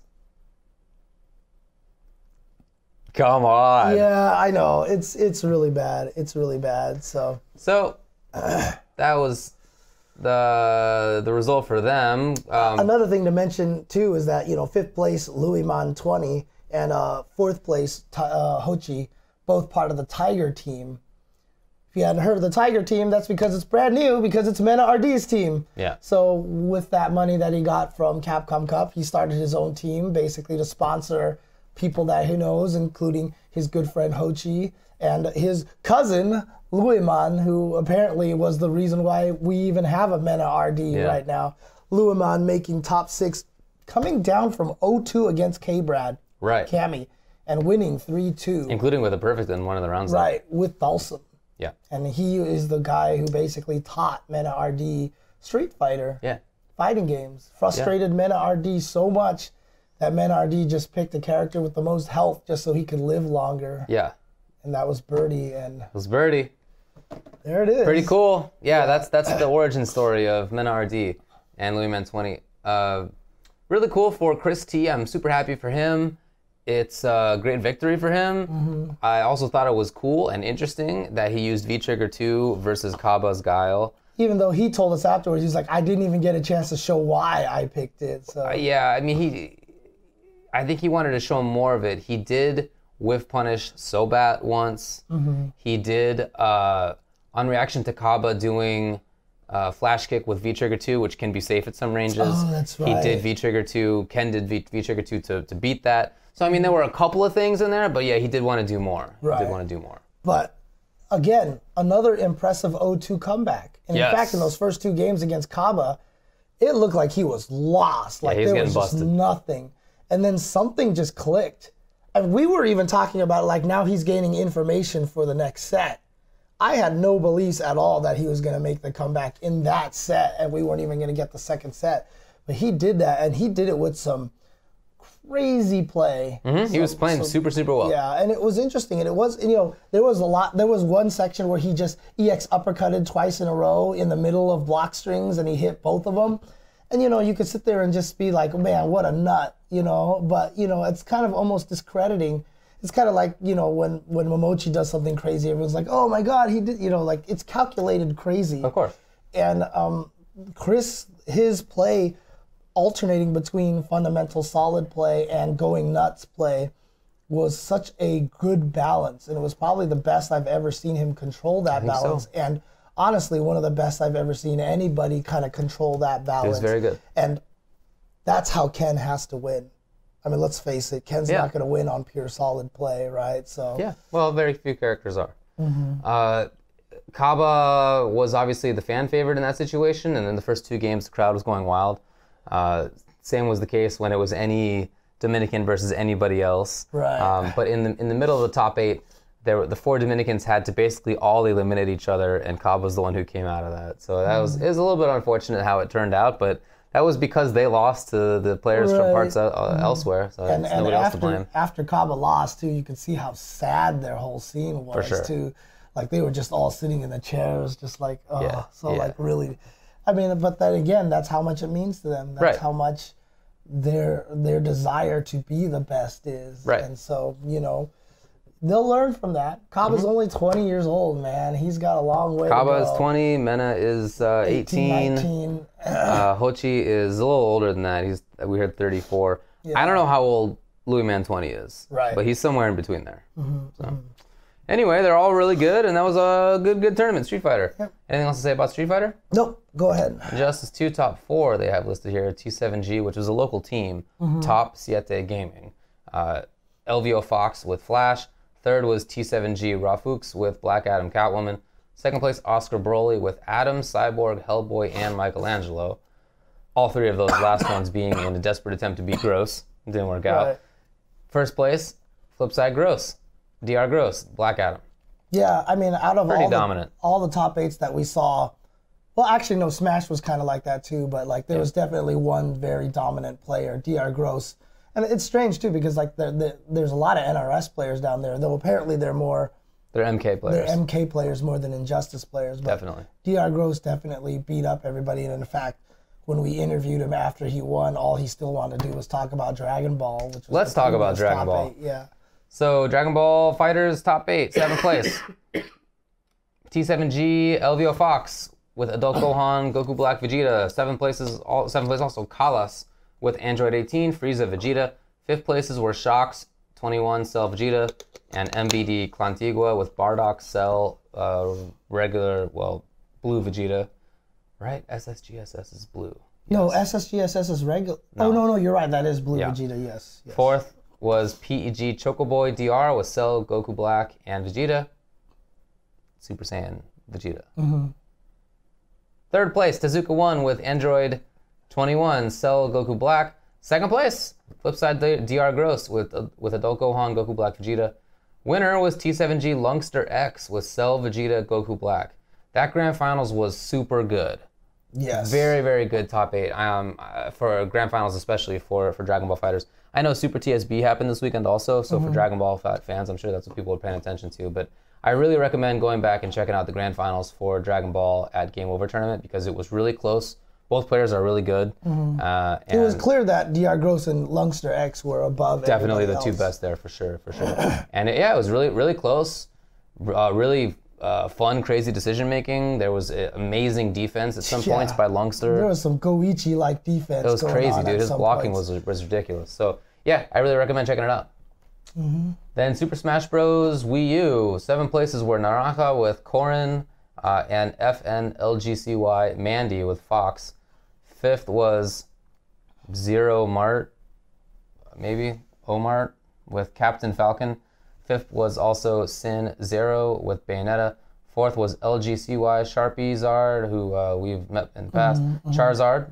Come on. Yeah, I know. It's really bad. It's really bad. So that was the result for them. Another thing to mention too is that 5th place Louis Man 20 and 4th place Hochi, both part of the Tiger team. If you hadn't heard of the Tiger team, that's because it's brand new, because it's Mena RD's team. Yeah. So with that money that he got from Capcom Cup, he started his own team basically to sponsor people that he knows, including his good friend Hochi And his cousin, Luiman, who apparently was the reason why we even have a Mena RD right now. Luiman making top 6, coming down from 0-2 against K-Brad, Cammy, and winning 3-2. Including with a perfect in one of the rounds. Right, with Dalsum. Yeah. And he is the guy who basically taught Mena RD Street Fighter fighting games. Frustrated Mena RD so much that Mena RD just picked a character with the most health just so he could live longer. Yeah. And that was Birdie. And it was Birdie. There it is. Pretty cool. Yeah, that's the origin story of Mena RD and Louis Man 20. Really cool for Chris T. I'm super happy for him. It's a great victory for him. I also thought it was cool and interesting that he used V-Trigger 2 versus Kaba's Guile. Even though he told us afterwards, he's like, I didn't even get a chance to show why I picked it. So yeah, I mean, I think he wanted to show more of it. He did whiff punish Sobat once. He did, on reaction to Kaba, doing flash kick with V-Trigger 2, which can be safe at some ranges. Oh, that's right. He did V-Trigger 2, Ken did V-Trigger 2 to beat that. So, I mean, there were a couple of things in there, but yeah, he did want to do more. He did want to do more. But, again, another impressive 0-2 comeback. And in fact, in those first 2 games against Kaba, it looked like he was lost. Like there was just nothing. And then something just clicked. And we were even talking about, like, now he's gaining information for the next set. I had no beliefs at all that he was going to make the comeback in that set, and we weren't even going to get the second set. But he did that, and he did it with some crazy play. He was playing super well. Yeah, and it was interesting. And it was, there was one section where he just EX uppercutted twice in a row in the middle of block strings, and he hit both of them. And, you could sit there and just be like, man, what a nut, But, it's kind of almost discrediting. It's kind of like, when Momochi does something crazy, everyone's like, oh my God, he did, like it's calculated crazy. Of course. And Chris, his play alternating between fundamental solid play and going nuts play was such a good balance. And it was probably the best I've ever seen him control that balance. So. And honestly, one of the best I've ever seen anybody kind of control that balance. It was very good. And that's how Ken has to win. I mean, let's face it, Ken's not going to win on pure solid play, right? So yeah, well, very few characters are. Kaba was obviously the fan favorite in that situation, and in the first 2 games, the crowd was going wild. Same was the case when it was any Dominican versus anybody else. Right. But in the middle of the top 8, the 4 Dominicans had to basically all eliminate each other, and Kaba was the one who came out of that. So that it was a little bit unfortunate how it turned out, but that was because they lost to the players from parts elsewhere, so and nobody else to blame. After Kaba lost, too, you could see how sad their whole scene was, too. Like, they were just all sitting in the chairs, just like, like, really. I mean, but then again, that's how much it means to them. That's how much their desire to be the best is. Right. And so, they'll learn from that. Kaba's only 20 years old, man. He's got a long way to go. Kaba is 20, Mena is 18. 19. Hochi is a little older than that. We heard 34. I don't know how old Louis Man 20 is. Right. But he's somewhere in between there. Anyway, they're all really good, and that was a good tournament, Street Fighter. Yep. Anything else to say about Street Fighter? Nope. Go ahead. Justice 2 top 4 they have listed here. T7G, which was a local team. Top Siete Gaming. LVO Fox with Flash. Third was T7G Rafux with Black Adam Catwoman. Second place, Oscar Broly with Adam, Cyborg, Hellboy, and Michelangelo. All 3 of those last ones being in a desperate attempt to beat Gross. It didn't work out. Right. First place, Flipside Gross. DR Gross, Black Adam. Yeah, I mean, out of all the top 8s that we saw, well, actually, no, Smash was kind of like that too, but like there was definitely one very dominant player, DR Gross. And it's strange too because like there's a lot of NRS players down there, though apparently they're MK players. They're MK players more than Injustice players. But definitely. DR Gross definitely beat up everybody, and in fact, when we interviewed him after he won, all he still wanted to do was talk about Dragon Ball. Which was Let's talk about Dragon Ball. 8, yeah. So Dragon Ball Fighters top 8, 7th place. T7G LVO Fox with Adult Gohan, Goku Black, Vegeta. 7th place also Kalas with Android 18, Frieza, Vegeta. 5th places were Shox, 21, Cell, Vegeta, and MBD Clantigua with Bardock, Cell, Blue Vegeta. Right? SSGSS is blue. Yes. No, SSGSS is regular. No. Oh, no, you're right. That is Blue Vegeta, yes. 4th was PEG Chocoboy DR with Cell, Goku Black, and Vegeta. Super Saiyan Vegeta. Third place, Tezuka won with Android 21, Cell Goku Black. Second place, Flipside DR Gross with Adult Gohan, Goku Black, Vegeta. Winner was T7G Lungster X with Cell, Vegeta, Goku Black. That grand finals was super good. Yes. Very, very good top 8 for grand finals, especially for Dragon Ball fighters. I know Super TSB happened this weekend also, so for Dragon Ball fans, I'm sure that's what people are paying attention to. But I really recommend going back and checking out the grand finals for Dragon Ball at Game Over Tournament because it was really close. Both players are really good. It was clear that DR Gross and Lungster X were above definitely the else. two best there for sure. And it was really, really close. Really fun, crazy decision making. There was amazing defense at some points by Lungster. There was some Goichi-like defense. It was crazy, dude. His blocking was ridiculous. So yeah, I really recommend checking it out. Then Super Smash Bros. Wii U. 7 places were Naraka with Korin and FNLGCY Mandy with Fox. 5th was Zero Mart, maybe Omart with Captain Falcon. 5th was also Sin Zero with Bayonetta. 4th was LGCY Sharpie Zard, who we've met in the past. Charizard,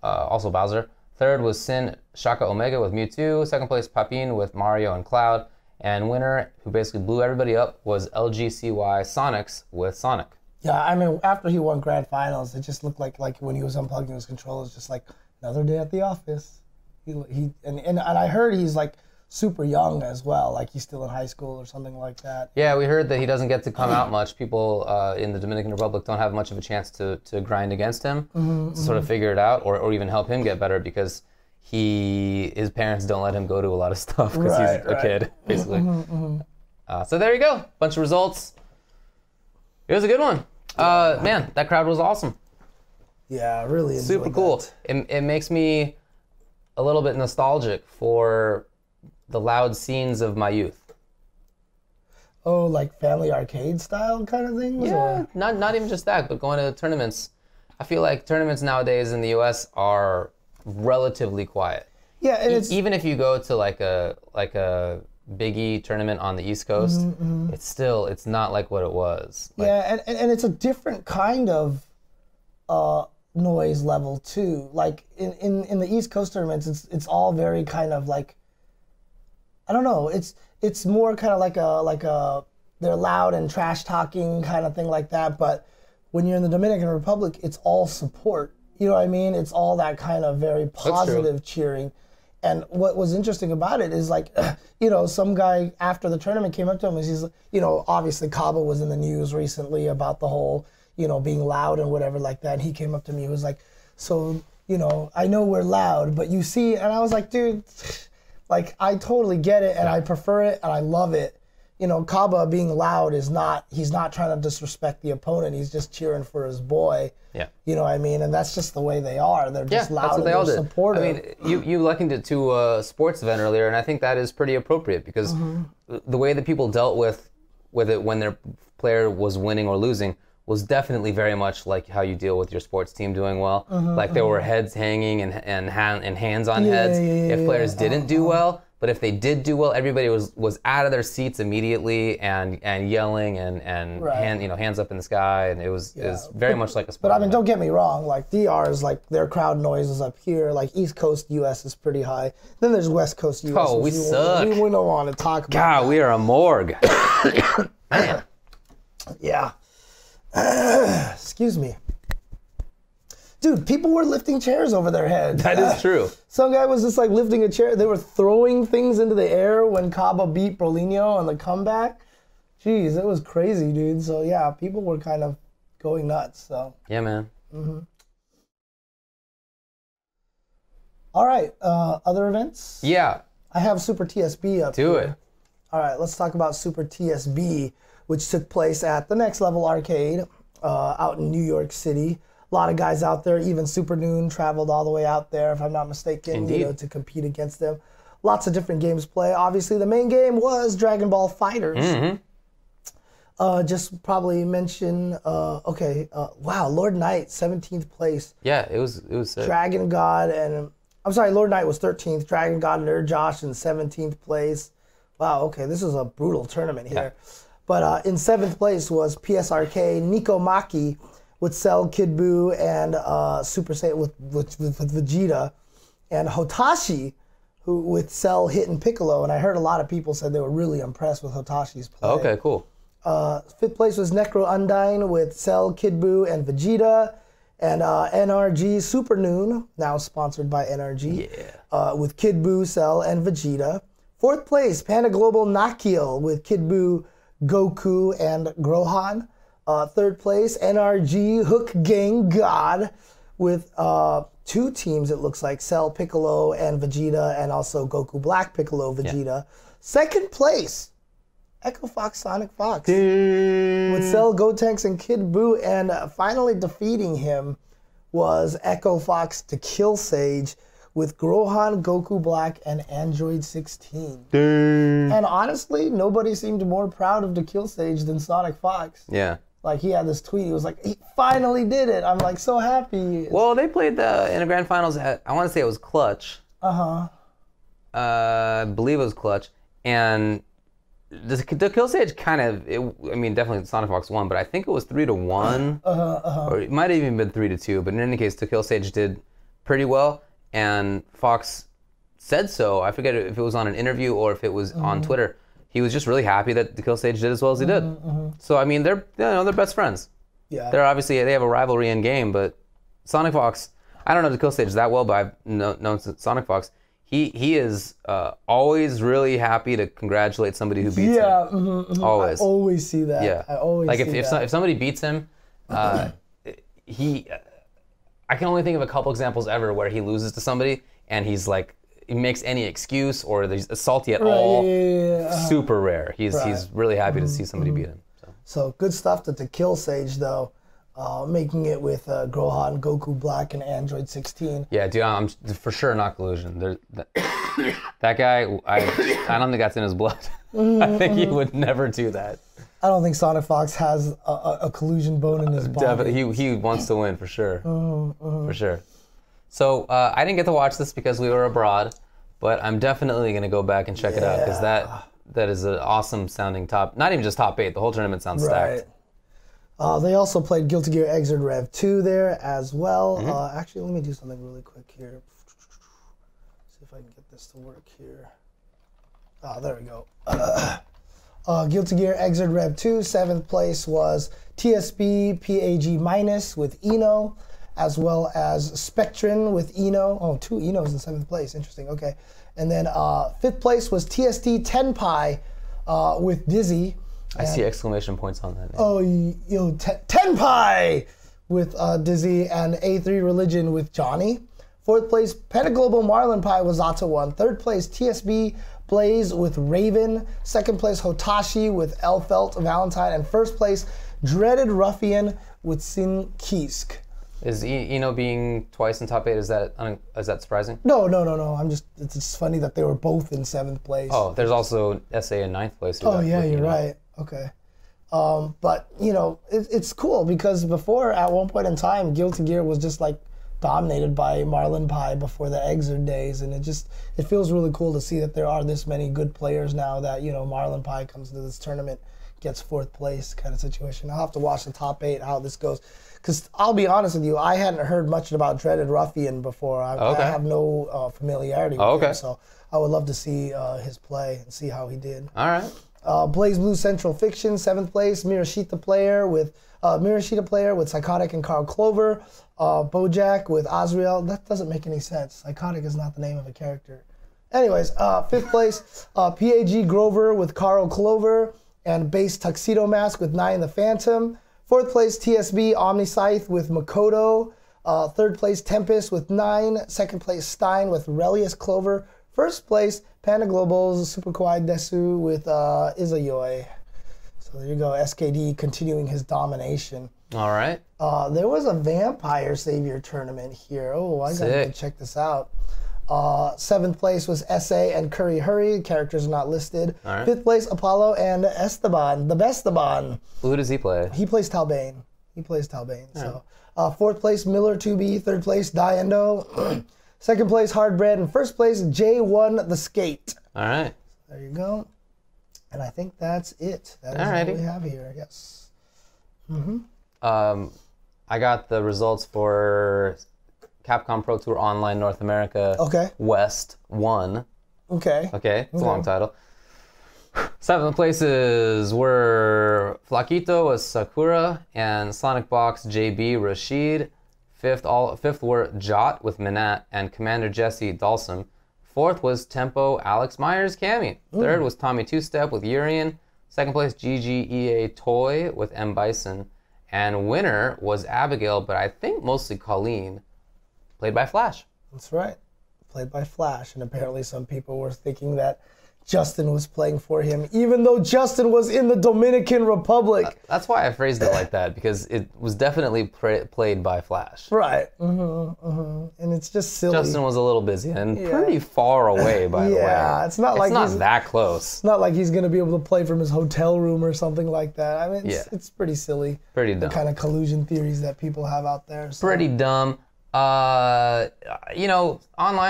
also Bowser. 3rd was Sin Shaka Omega with Mewtwo. 2nd place, Papin with Mario and Cloud. And winner, who basically blew everybody up, was LGCY Sonics with Sonic. Yeah, I mean, after he won grand finals, it just looked like when he was unplugging his controllers, just like another day at the office. And I heard he's like super young as well, like he's still in high school or something like that. Yeah, we heard that he doesn't get to come out much. People in the Dominican Republic don't have much of a chance to grind against him, to sort of figure it out, or even help him get better because his parents don't let him go to a lot of stuff because he's a kid, basically. So there you go, bunch of results. It was a good one. Man, that crowd was awesome. Yeah, really enjoyed super cool. That. It makes me a little bit nostalgic for the loud scenes of my youth. Oh, like family arcade style kind of things? Yeah, not even just that, but going to tournaments. I feel like tournaments nowadays in the U.S. are relatively quiet. Yeah, and even if you go to like a Big E tournament on the East Coast, it's not like what it was. Like, yeah, and it's a different kind of noise level too. Like in the East Coast tournaments, it's all very kind of like, I don't know. It's more kind of like a they're loud and trash talking kind of thing like that. But when you're in the Dominican Republic, it's all support. You know what I mean? It's all that kind of very positive cheering. And what was interesting about it is like, some guy after the tournament came up to him and he's, obviously Kaba was in the news recently about the whole, being loud and whatever like that. And he came up to me, he was like, so, I know we're loud, but you see, and I was like, dude, like I totally get it and I prefer it and I love it. Kaba being loud he's not trying to disrespect the opponent. He's just cheering for his boy. Yeah. You know what I mean? And that's just the way they are. They're just loud and they're supportive. I mean, you likened it to a sports event earlier, and I think that is pretty appropriate because the way that people dealt with it when their player was winning or losing was definitely very much like how you deal with your sports team doing well. Like there were heads hanging and hands on heads if players didn't do well. But if they did do well, everybody was out of their seats immediately and yelling and hands up in the sky, and it was very much like a sport. But I mean, don't get me wrong. Like DR is like their crowd noise is up here. Like East Coast U.S. is pretty high. Then there's West Coast U.S. Oh, we suck. We don't want to talk about. God, we are a morgue. Man. Yeah. Excuse me. Dude, people were lifting chairs over their heads. That is true. Some guy was just like lifting a chair. They were throwing things into the air when Kaba beat Brolinho on the comeback. Jeez, it was crazy, dude. So yeah, people were kind of going nuts. So yeah, man. All right, other events? Yeah. I have Super TSB up here. Do it. All right, let's talk about Super TSB, which took place at the Next Level Arcade out in New York City. A lot of guys out there, even Super Noon traveled all the way out there, if I'm not mistaken, to compete against them. Lots of different games play. Obviously, the main game was Dragon Ball FighterZ. Just probably mention, wow, Lord Knight, 17th place. Yeah, it was sick. Dragon God and, I'm sorry, Lord Knight was 13th. Dragon God and Josh in 17th place. Wow, okay, this is a brutal tournament here. But in 7th place was PSRK Nico Maki with Cell, Kid Buu, and Super Saiyan with Vegeta, and Hotashi with Cell, Hit, and Piccolo. And I heard a lot of people said they were really impressed with Hotashi's play. Okay, cool. 5th place was Necro Undyne with Cell, Kid Buu, and Vegeta. And NRG Super Noon, now sponsored by NRG, with Kid Buu, Cell, and Vegeta. 4th place, Panda Global Nakiel with Kid Buu, Goku, and Grohan. 3rd place, NRG Hook Gang God with 2 teams, it looks like, Cell, Piccolo, and Vegeta, and also Goku Black, Piccolo, Vegeta. 2nd place, Echo Fox, Sonic Fox with Cell, Gotenks, and Kid Buu, and finally defeating him was Echo Fox to Kill Sage with Grohan, Goku Black, and Android 16. And honestly, nobody seemed more proud of the Kill Sage than Sonic Fox. Yeah. Like, he had this tweet, he was like, he finally did it. I'm like, so happy. Well, they played in the grand finals at, I want to say it was Clutch. I believe it was Clutch. And the Kill Stage kind of, definitely Sonic Fox won, but I think it was 3-1. Or it might have even been 3-2, but in any case, the Kill Stage did pretty well, and Fox said so. I forget if it was on an interview or if it was on Twitter. He was just really happy that the Kill Stage did as well as he did. So, I mean, they're best friends. Yeah. They have a rivalry in game, but Sonic Fox, I don't know the Kill Stage that well, but I've known Sonic Fox. He is always really happy to congratulate somebody who beats him. Always. I always see that. Yeah. I always like see if somebody beats him, I can only think of a couple examples ever where he loses to somebody and he's like, he makes any excuse or he's salty at all. Super rare. He's really happy to see somebody beat him. So good stuff to Kill Sage though. Making it with Grohan, Goku Black, and Android 16. Yeah, dude, I'm for sure not collusion. That guy, I don't think that's in his blood. I think he would never do that. I don't think Sonic Fox has a collusion bone in his body. Definitely, he wants to win for sure. For sure. So I didn't get to watch this because we were abroad, but I'm definitely going to go back and check it out because that is an awesome sounding top. Not even just top 8. The whole tournament sounds stacked. They also played Guilty Gear Xrd Rev 2 there as well. Actually, let me do something really quick here. See if I can get this to work here. There we go. Guilty Gear Xrd Rev 2, 7th place was TSB PAG Minus with Eno, as well as Spectrin with Eno. Oh, 2 Enos in 7th place. Interesting. Okay. And then 5th place was TSD Tenpai with Dizzy. I see exclamation points on that name. Oh, Tenpai with Dizzy, and A3 Religion with Johnny. 4th place, Pentaglobal Marlin Pie with Zato 1. 3rd place, TSB Blaze with Raven. 2nd place, Hotashi with Elfelt Valentine. And 1st place, Dreaded Ruffian with Sin Kisk. Is Eno being twice in top 8, is that surprising? No. It's just funny that they were both in 7th place. Oh, there's also SA in 9th place. Oh, yeah, you're right. Okay. But, it's cool because before, at one point in time, Guilty Gear was just like dominated by Marlin Pie before the Xrd days, and it feels really cool to see that there are this many good players now that, Marlin Pie comes to this tournament, gets 4th place kind of situation. I'll have to watch the top 8, how this goes. Because I'll be honest with you, I hadn't heard much about Dreaded Ruffian before. I have no familiarity with him, so I would love to see his play and see how he did. All right. Blaze Blue Central Fiction, 7th place. Mirashita player with Psychotic and Carl Clover. Bojack with Azrael. That doesn't make any sense. Psychotic is not the name of a character. Anyways, 5th place. PAG Grover with Carl Clover. And Base Tuxedo Mask with 9 the Phantom. 4th place, TSB Omniscythe with Makoto. 3rd place, Tempest with 9. 2nd place, Stein with Relius Clover. 1st place, Panda Global's Super Kawaii Desu with Izayoi. So there you go, SKD continuing his domination. All right. There was a Vampire Savior tournament here. Oh, I gotta check this out. 7th place was SA and Curry Hurry. Characters are not listed. All right. 5th place, Apollo and Esteban, the Besteban. Who does he play? He plays Talbane. So, 4th place, Miller 2B. 3rd place, Diendo. 2nd place, Hardbread. And 1st place, J1 the Skate. All right. There you go. And I think that's it. That is what we have here. Yes. I got the results for Capcom Pro Tour Online North America West 1. Okay. It's a long title. 7th places were Flaquito with Sakura and Sonic Box JB Rashid. 5th were Jot with Minat and Commander Jesse Dalsum. 4th was Tempo Alex Myers Cammy. 3rd was Tommy Two Step with Urian. 2nd place GGEA Toy with M Bison. And winner was Abigail, but I think mostly Colleen, played by Flash. That's right. Played by Flash. And apparently some people were thinking that Justin was playing for him, even though Justin was in the Dominican Republic. That's why I phrased it like that, because it was definitely played by Flash. Right. And it's just silly. Justin was a little busy and pretty far away, by the way. Yeah, it's not that close. It's not like he's going to be able to play from his hotel room or something like that. I mean, it's pretty silly. Pretty dumb. The kind of collusion theories that people have out there. So. Pretty dumb. Online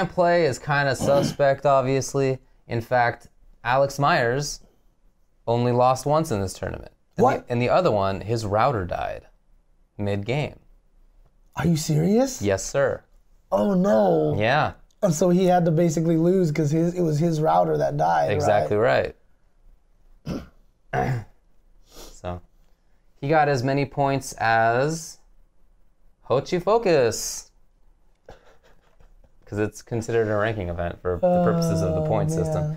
play is kind of suspect, obviously. In fact, Alex Myers only lost once in this tournament. And the other one, his router died mid-game. Are you serious? Yes, sir. Oh, no. Yeah. And so he had to basically lose because it was his router that died, Exactly right. So, he got as many points as Hochi Focus. Because it's considered a ranking event for the purposes of the point system.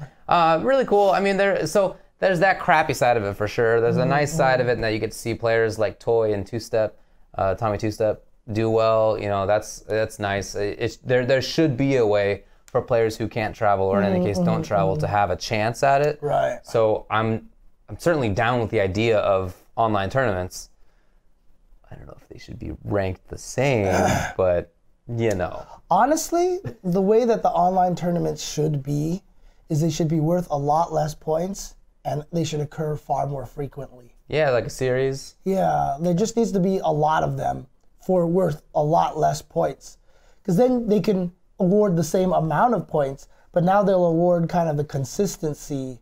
Really cool. I mean, there's that crappy side of it for sure. There's a nice side of it in that you get to see players like Toy and Two Step, Tommy Two Step, do well. That's nice. There should be a way for players who can't travel, or in any case don't travel, to have a chance at it. Right. So I'm certainly down with the idea of online tournaments. I don't know if they should be ranked the same, but Honestly, the way that the online tournaments should be is they should be worth a lot less points and they should occur far more frequently. Yeah, like a series. Yeah, there just needs to be a lot of them for worth a lot less points. Because then they can award the same amount of points, but now they'll award kind of the consistency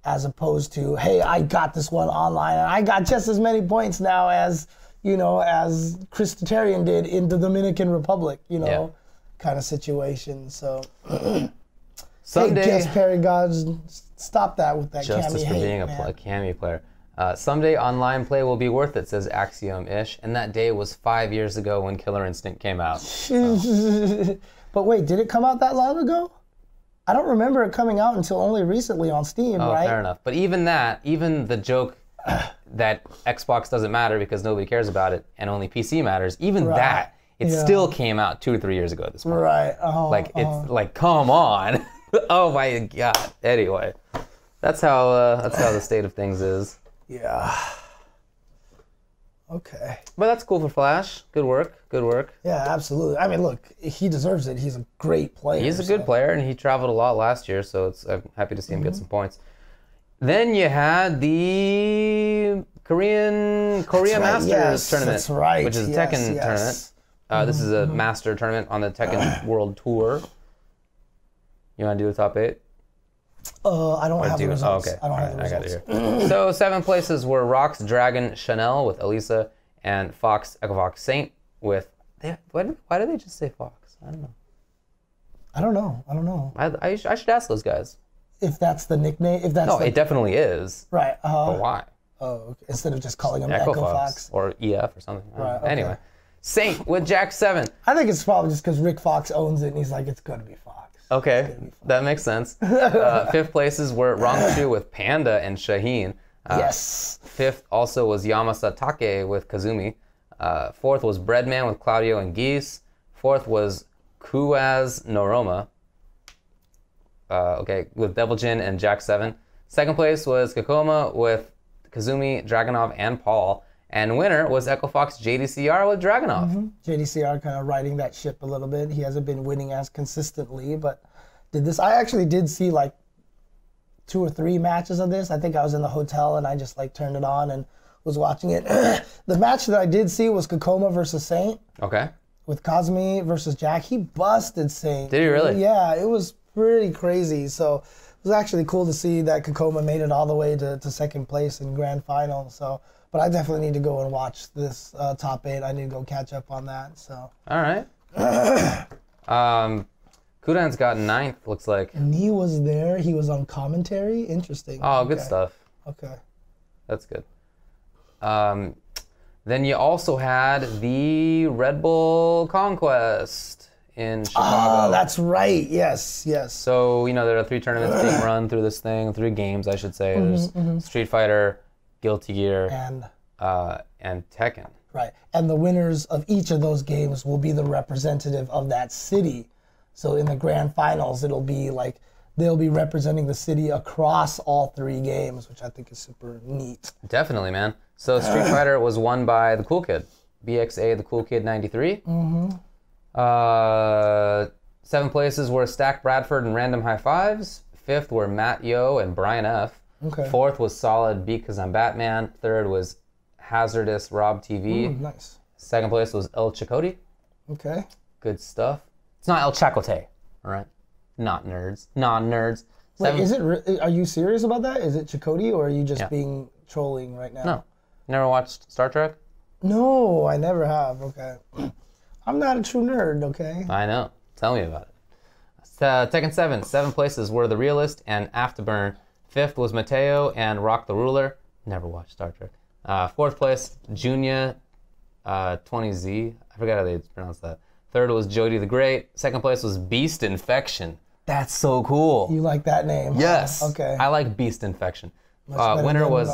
as opposed to, hey, I got this one online and I got just as many points now as Chris Tatarian did in the Dominican Republic, kind of situation. So, someday, hey, Guess Paragon, stop that with that justice Cammy for hate, being a Cammy player. Someday online play will be worth it, says Axiom-ish, and that day was 5 years ago when Killer Instinct came out. So. But wait, did it come out that long ago? I don't remember it coming out until only recently on Steam, right? Fair enough. But even the joke that Xbox doesn't matter because nobody cares about it and only PC matters, it still came out 2 or 3 years ago at this point. Right. It's like, come on. Oh my God. Anyway, that's how the state of things is. Yeah. Okay. But that's cool for Flash. Good work. Yeah, absolutely. I mean, look, he deserves it. He's a great player. He's a good player, and he traveled a lot last year, so I'm happy to see him get some points. Then you had the Korea Masters tournament, which is a Tekken tournament. This is a master tournament on the Tekken World Tour. You want to do the top 8? I don't have the results. Okay. I don't have the results. I got it here. So 7 places were Rox, Dragon, Chanel with Elisa, and Fox, Echo Fox Saint with... Why did they just say Fox? I don't know. I should ask those guys. If that's the nickname? It definitely is. Right. But why? Oh, okay. Instead of just calling him Echo Fox. Or EF or something. Right, okay. Anyway. Saint with Jack 7. I think it's probably just because Rick Fox owns it and he's like, it's going to be Fox. Okay, that makes sense. 5th places were Rangshu with Panda and Shaheen. Yes. 5th also was Yamasa Take with Kazumi. 4th was Breadman with Claudio and Geese. 4th was Kuaz Noroma. With Devil Jin and Jack 7. 2nd place was Kakoma with Kazumi, Dragonov, and Paul. And winner was Echo Fox JDCR with Dragonov. JDCR kind of riding that ship a little bit. He hasn't been winning as consistently, but I actually did see like 2 or 3 matches of this. I think I was in the hotel and I just like turned it on and was watching it. The match that I did see was Kakoma versus Saint. Okay. With Kazumi versus Jack. He busted Saint. Did he really? Yeah, it was pretty crazy. So, was actually cool to see that Kakoma made it all the way to second place in grand final. So, but I definitely need to go and watch this top 8. I need to go catch up on that. So. All right. Kudan's got 9th, looks like. And he was there. He was on commentary. Interesting. Oh, good stuff. Okay. That's good. Then you also had the Red Bull Conquest in Chicago. Oh, that's right. Yes, yes. So, you know, there are 3 tournaments being run through this thing, 3 games, I should say. There's Street Fighter, Guilty Gear, and Tekken. Right. And the winners of each of those games will be the representative of that city. So in the grand finals, it'll be like they'll be representing the city across all 3 games, which I think is super neat. Definitely, man. So Street Fighter was won by the Cool Kid, BXA, the Cool Kid 93. 7 places were Stack Bradford and Random High Fives. 5th were Matt Yo and Brian F. Okay. 4th was Solid Because I'm Batman. 3rd was Hazardous Rob TV. Nice. 2nd place was El Chicote. Okay. Good stuff. It's not El Chacote, all right? Not nerds. Non-nerds. Wait, is it? Are you serious about that? Is it Chakotay, or are you just being trolling right now? No. Never watched Star Trek? No, I never have. Okay. I'm not a true nerd, okay? I know. Tell me about it. Tekken 7. 7 places were The Realist and Afterburn. 5th was Mateo and Rock the Ruler. Never watched Star Trek. 4th place, Junya 20Z. I forgot how they pronounce that. 3rd was Jody the Great. 2nd place was Beast Infection. That's so cool. You like that name? Yes. Okay. I like Beast Infection. Winner was...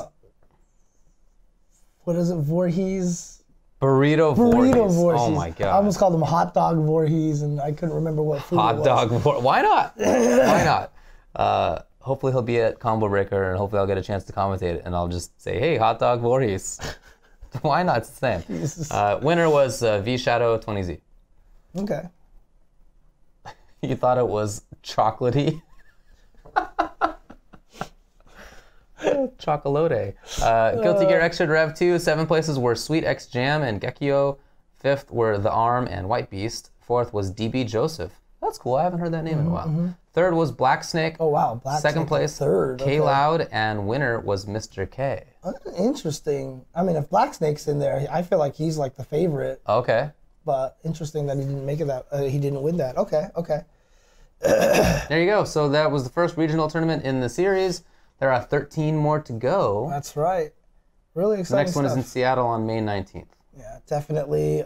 What is it? Voorhees? Burrito Voorhees. Oh my god. I almost called him Hot Dog Voorhees, and I couldn't remember what food it was. Hot Dog Voorhees. Why not? Why not? Hopefully he'll be at Combo Breaker, and hopefully I'll get a chance to commentate it, and I'll just say, hey, Hot Dog Voorhees. Why not? It's the same. Winner was V-Shadow 20Z. Okay. You thought it was chocolatey? Chocolate. Guilty Gear Extra Rev 2. 7 places were Sweet X Jam and Gekio. 5th were The Arm and White Beast. 4th was DB Joseph. That's cool. I haven't heard that name in a while. 3rd was Black Snake. Oh, wow. Black Snake. 2nd place, Third. K Loud, and winner was Mr. K. Interesting. I mean, if Black Snake's in there, I feel like he's like the favorite. Okay. But interesting that he didn't make it that. He didn't win that. Okay. Okay. There you go. So that was the first regional tournament in the series. There are 13 more to go. That's right. Really exciting. The next one is in Seattle on May 19th. Yeah, definitely.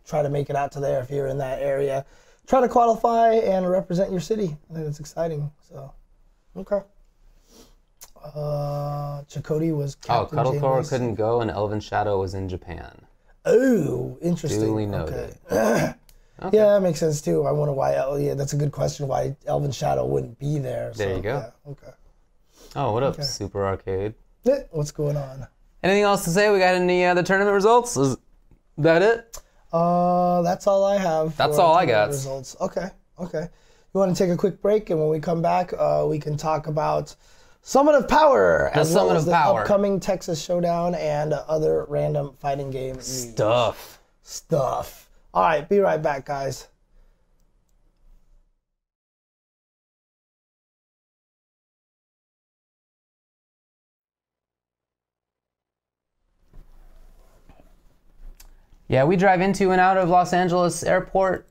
Try to make it out to there if you're in that area. Try to qualify and represent your city. I think it's exciting. So, okay. Chakotay was Captain Cuddlecore couldn't go, and Elven Shadow was in Japan. Oh, interesting. Duly noted. Okay. Okay. Yeah, that makes sense too. I wonder why. Yeah, that's a good question. Why Elven Shadow wouldn't be there? There you go. Yeah, okay. Oh, what up, Super Arcade? What's going on? Anything else to say? We got any other tournament results? Is that it? That's all I have. That's all I got. Results. Okay. Okay. You want to take a quick break, and when we come back, we can talk about Summit of Power, as well as the upcoming Texas Showdown and other random fighting game stuff. All right, be right back, guys. Yeah, we drive into and out of Los Angeles Airport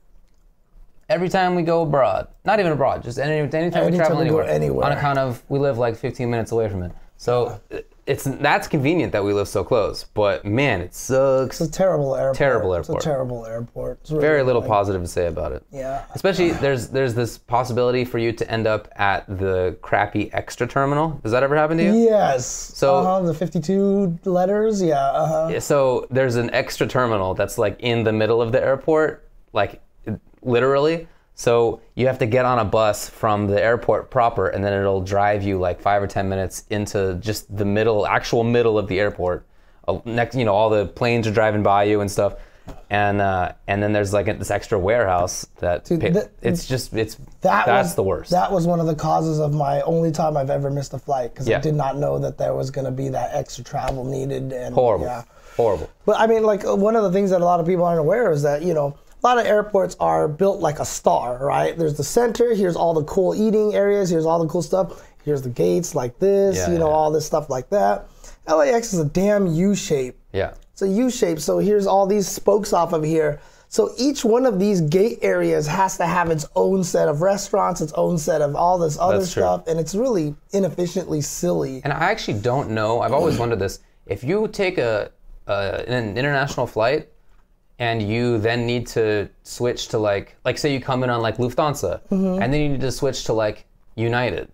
every time we go abroad. Not even abroad, just anytime we travel anywhere. On account of we live like 15 minutes away from it. So that's convenient that we live so close, but man, it sucks. It's a terrible airport. Terrible airport. It's a terrible airport. It's really very little positive to say about it. Yeah. Especially there's this possibility for you to end up at the crappy extra terminal. Does that ever happen to you? Yes. So the 52 letters. Yeah. So there's an extra terminal that's like in the middle of the airport, like literally. So you have to get on a bus from the airport proper, and then it'll drive you like 5 or 10 minutes into just the actual middle of the airport. Next, all the planes are driving by you and stuff, and then there's like this extra warehouse that that's the worst. That was one of the causes of my only time I've ever missed a flight, because I did not know that there was going to be that extra travel needed. And horrible. But I mean, like one of the things that a lot of people aren't aware is that a lot of airports are built like a star, right? There's the center. Here's all the cool eating areas. Here's all the cool stuff. Here's the gates like this. All this stuff like that. LAX is a damn U shape. Yeah. It's a U shape. So here's all these spokes off of here. So each one of these gate areas has to have its own set of restaurants, its own set of all this other stuff, and it's really inefficiently silly. And I actually don't know. I've always wondered this. If you take an international flight and you then need to switch to like say you come in on like Lufthansa, and then you need to switch to like United,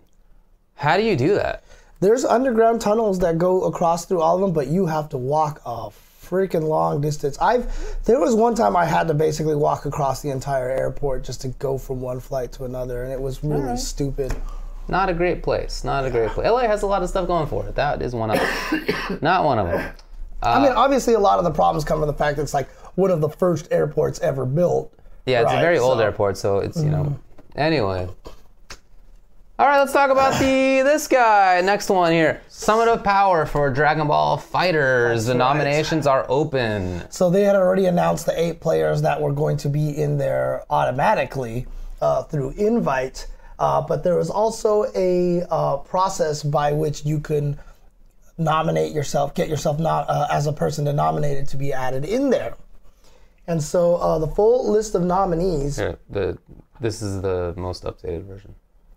how do you do that? There's underground tunnels that go across through all of them, but you have to walk a freaking long distance. There was one time I had to basically walk across the entire airport just to go from one flight to another, and it was really stupid. Not a great place. Not a great place. LA has a lot of stuff going for it. That is one of them. Not one of them. I mean, obviously a lot of the problems come from the fact that it's like one of the first airports ever built. Yeah, it's a very old airport, so it's, Anyway. All right, let's talk about this guy. Next one here. Summit of Power for Dragon Ball FighterZ. The nominations are open. So they had already announced the 8 players that were going to be in there automatically through invite. But there was also a process by which you can nominate yourself, get yourself as a person to nominate it to be added in there. And so the full list of nominees. Here, this is the most updated version.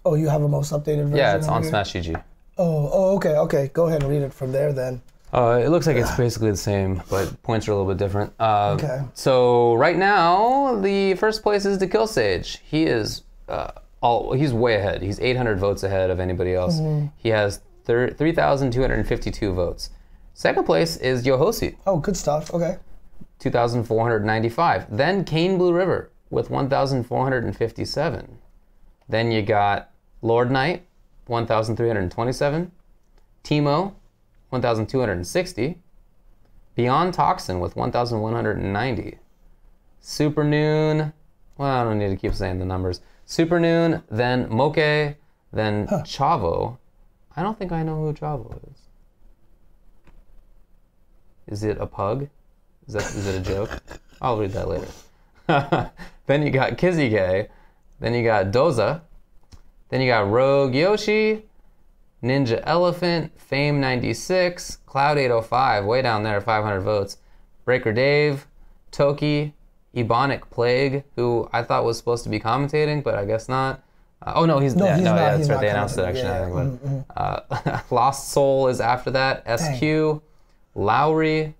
Oh, you have a most updated version? Yeah, it's on Smash GG. Oh, okay. Go ahead and read it from there then. It looks like it's basically the same, but points are a little bit different. Okay. So right now, the first place is DKillSage. He is he's way ahead. He's 800 votes ahead of anybody else. He has 3,252 votes. Second place is Yohosi. Oh, good stuff. Okay. 2,495. Then Kane Blue River with 1,457. Then you got Lord Knight, 1,327. Timo, 1,260. Beyond Toxin with 1,190. Super Noon, well, I don't need to keep saying the numbers. Super Noon, then Moke, then Chavo. I don't think I know who Chavo is. Is it a pug? Is it a joke? I'll read that later. Then you got Kizuke. Then you got Doza. Then you got Rogue Yoshi, Ninja Elephant, Fame 96, Cloud 805, way down there, 500 votes. Breaker Dave, Toki, Ebonic Plague, who I thought was supposed to be commentating, but I guess not. He's not. That's right. They announced it actually. Yeah. I think, but Lost Soul is after that. SQ, Lowry,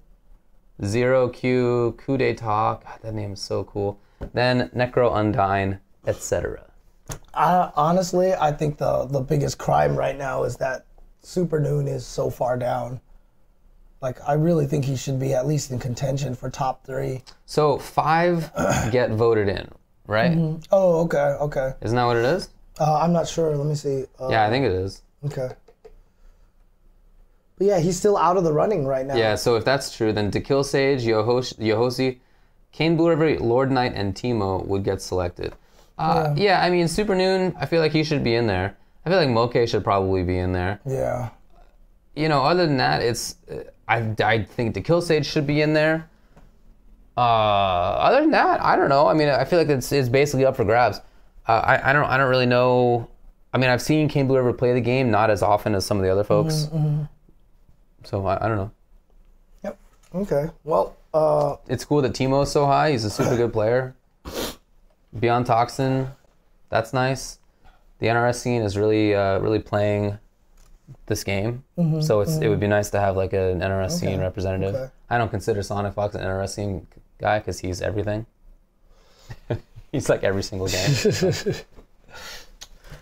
Zero Q, Coup d'etat. God, that name is so cool. Then Necro Undyne, etc. Honestly, I think the biggest crime right now is that Super Noon is so far down. Like, I really think he should be at least in contention for top 3. So 5 get voted in, right? Oh, okay. Isn't that what it is? I'm not sure. Let me see. Yeah, I think it is. Okay. But yeah, he's still out of the running right now. Yeah, so if that's true, then DKillSage, Yohosi, Kane Blue River, Lord Knight, and Timo would get selected. Yeah, I mean, Super Noon, I feel like he should be in there. I feel like Moke should probably be in there. Yeah. Other than that, I think DKillSage should be in there. Other than that, I don't know. I mean, I feel like it's basically up for grabs. I don't really know. I mean, I've seen Kane Blue River play the game, not as often as some of the other folks. So I don't know. Yep. Okay. Well, it's cool that Timo's so high. He's a super good player. Beyond Toxin, that's nice. The NRS scene is really playing this game. So it would be nice to have like an NRS scene representative. Okay. I don't consider Sonic Fox an NRS scene guy because he's everything. He's like every single game.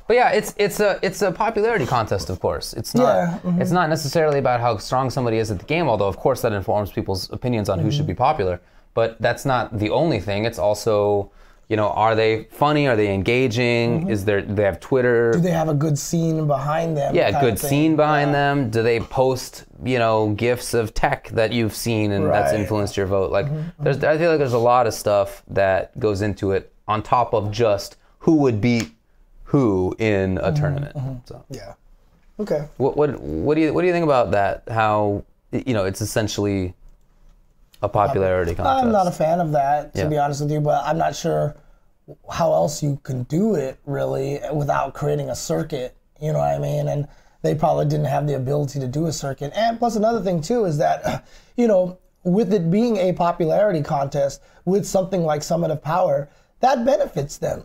But yeah, it's a popularity contest, of course. It's not it's not necessarily about how strong somebody is at the game, although of course that informs people's opinions on who should be popular. But that's not the only thing. It's also, are they funny? Are they engaging? Do they have Twitter? Do they have a good scene behind them? Yeah, good scene behind them. Do they post, gifs of tech that you've seen and that's influenced your vote? Like, I feel like there's a lot of stuff that goes into it on top of just who would beat who in a tournament. So yeah. Okay. What do you think about that? How it's essentially a popularity contest. I'm not a fan of that, to be honest with you, but I'm not sure how else you can do it, really, without creating a circuit, you know what I mean? And they probably didn't have the ability to do a circuit. And plus another thing, too, is that, you know, with it being a popularity contest, with something like Summit of Power, that benefits them.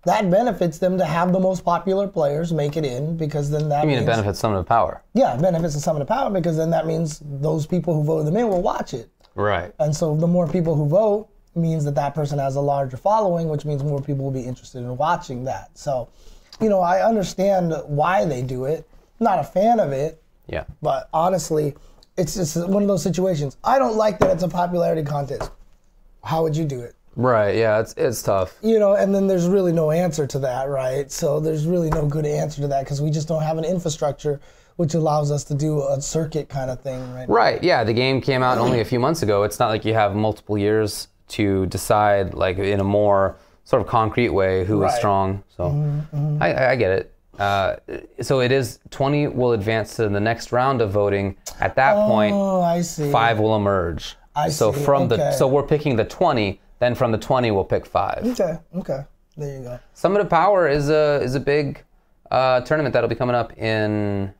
That benefits them to have the most popular players make it in, because then that means... it benefits Summit of Power? Yeah, it benefits the Summit of Power, because then that means those people who voted them in will watch it. Right. And so the more people who vote means that that person has a larger following, which means more people will be interested in watching that. So, you know, I understand why they do it. I'm not a fan of it. Yeah. But honestly, it's just one of those situations. I don't like that it's a popularity contest. How would you do it? Right, yeah, it's tough. You know, and then there's really no answer to that, right? So there's really no good answer to that, because we just don't have an infrastructure which allows us to do a circuit kind of thing, right? Right, yeah, the game came out only a few months ago. It's not like you have multiple years to decide, like, in a more sort of concrete way who is strong. So I get it. So it is 20 will advance to the next round of voting. At that point, I see. 5 will emerge. So we're picking the 20. Then from the 20, we'll pick 5. Okay. There you go. Summit of Power is a big tournament that'll be coming up in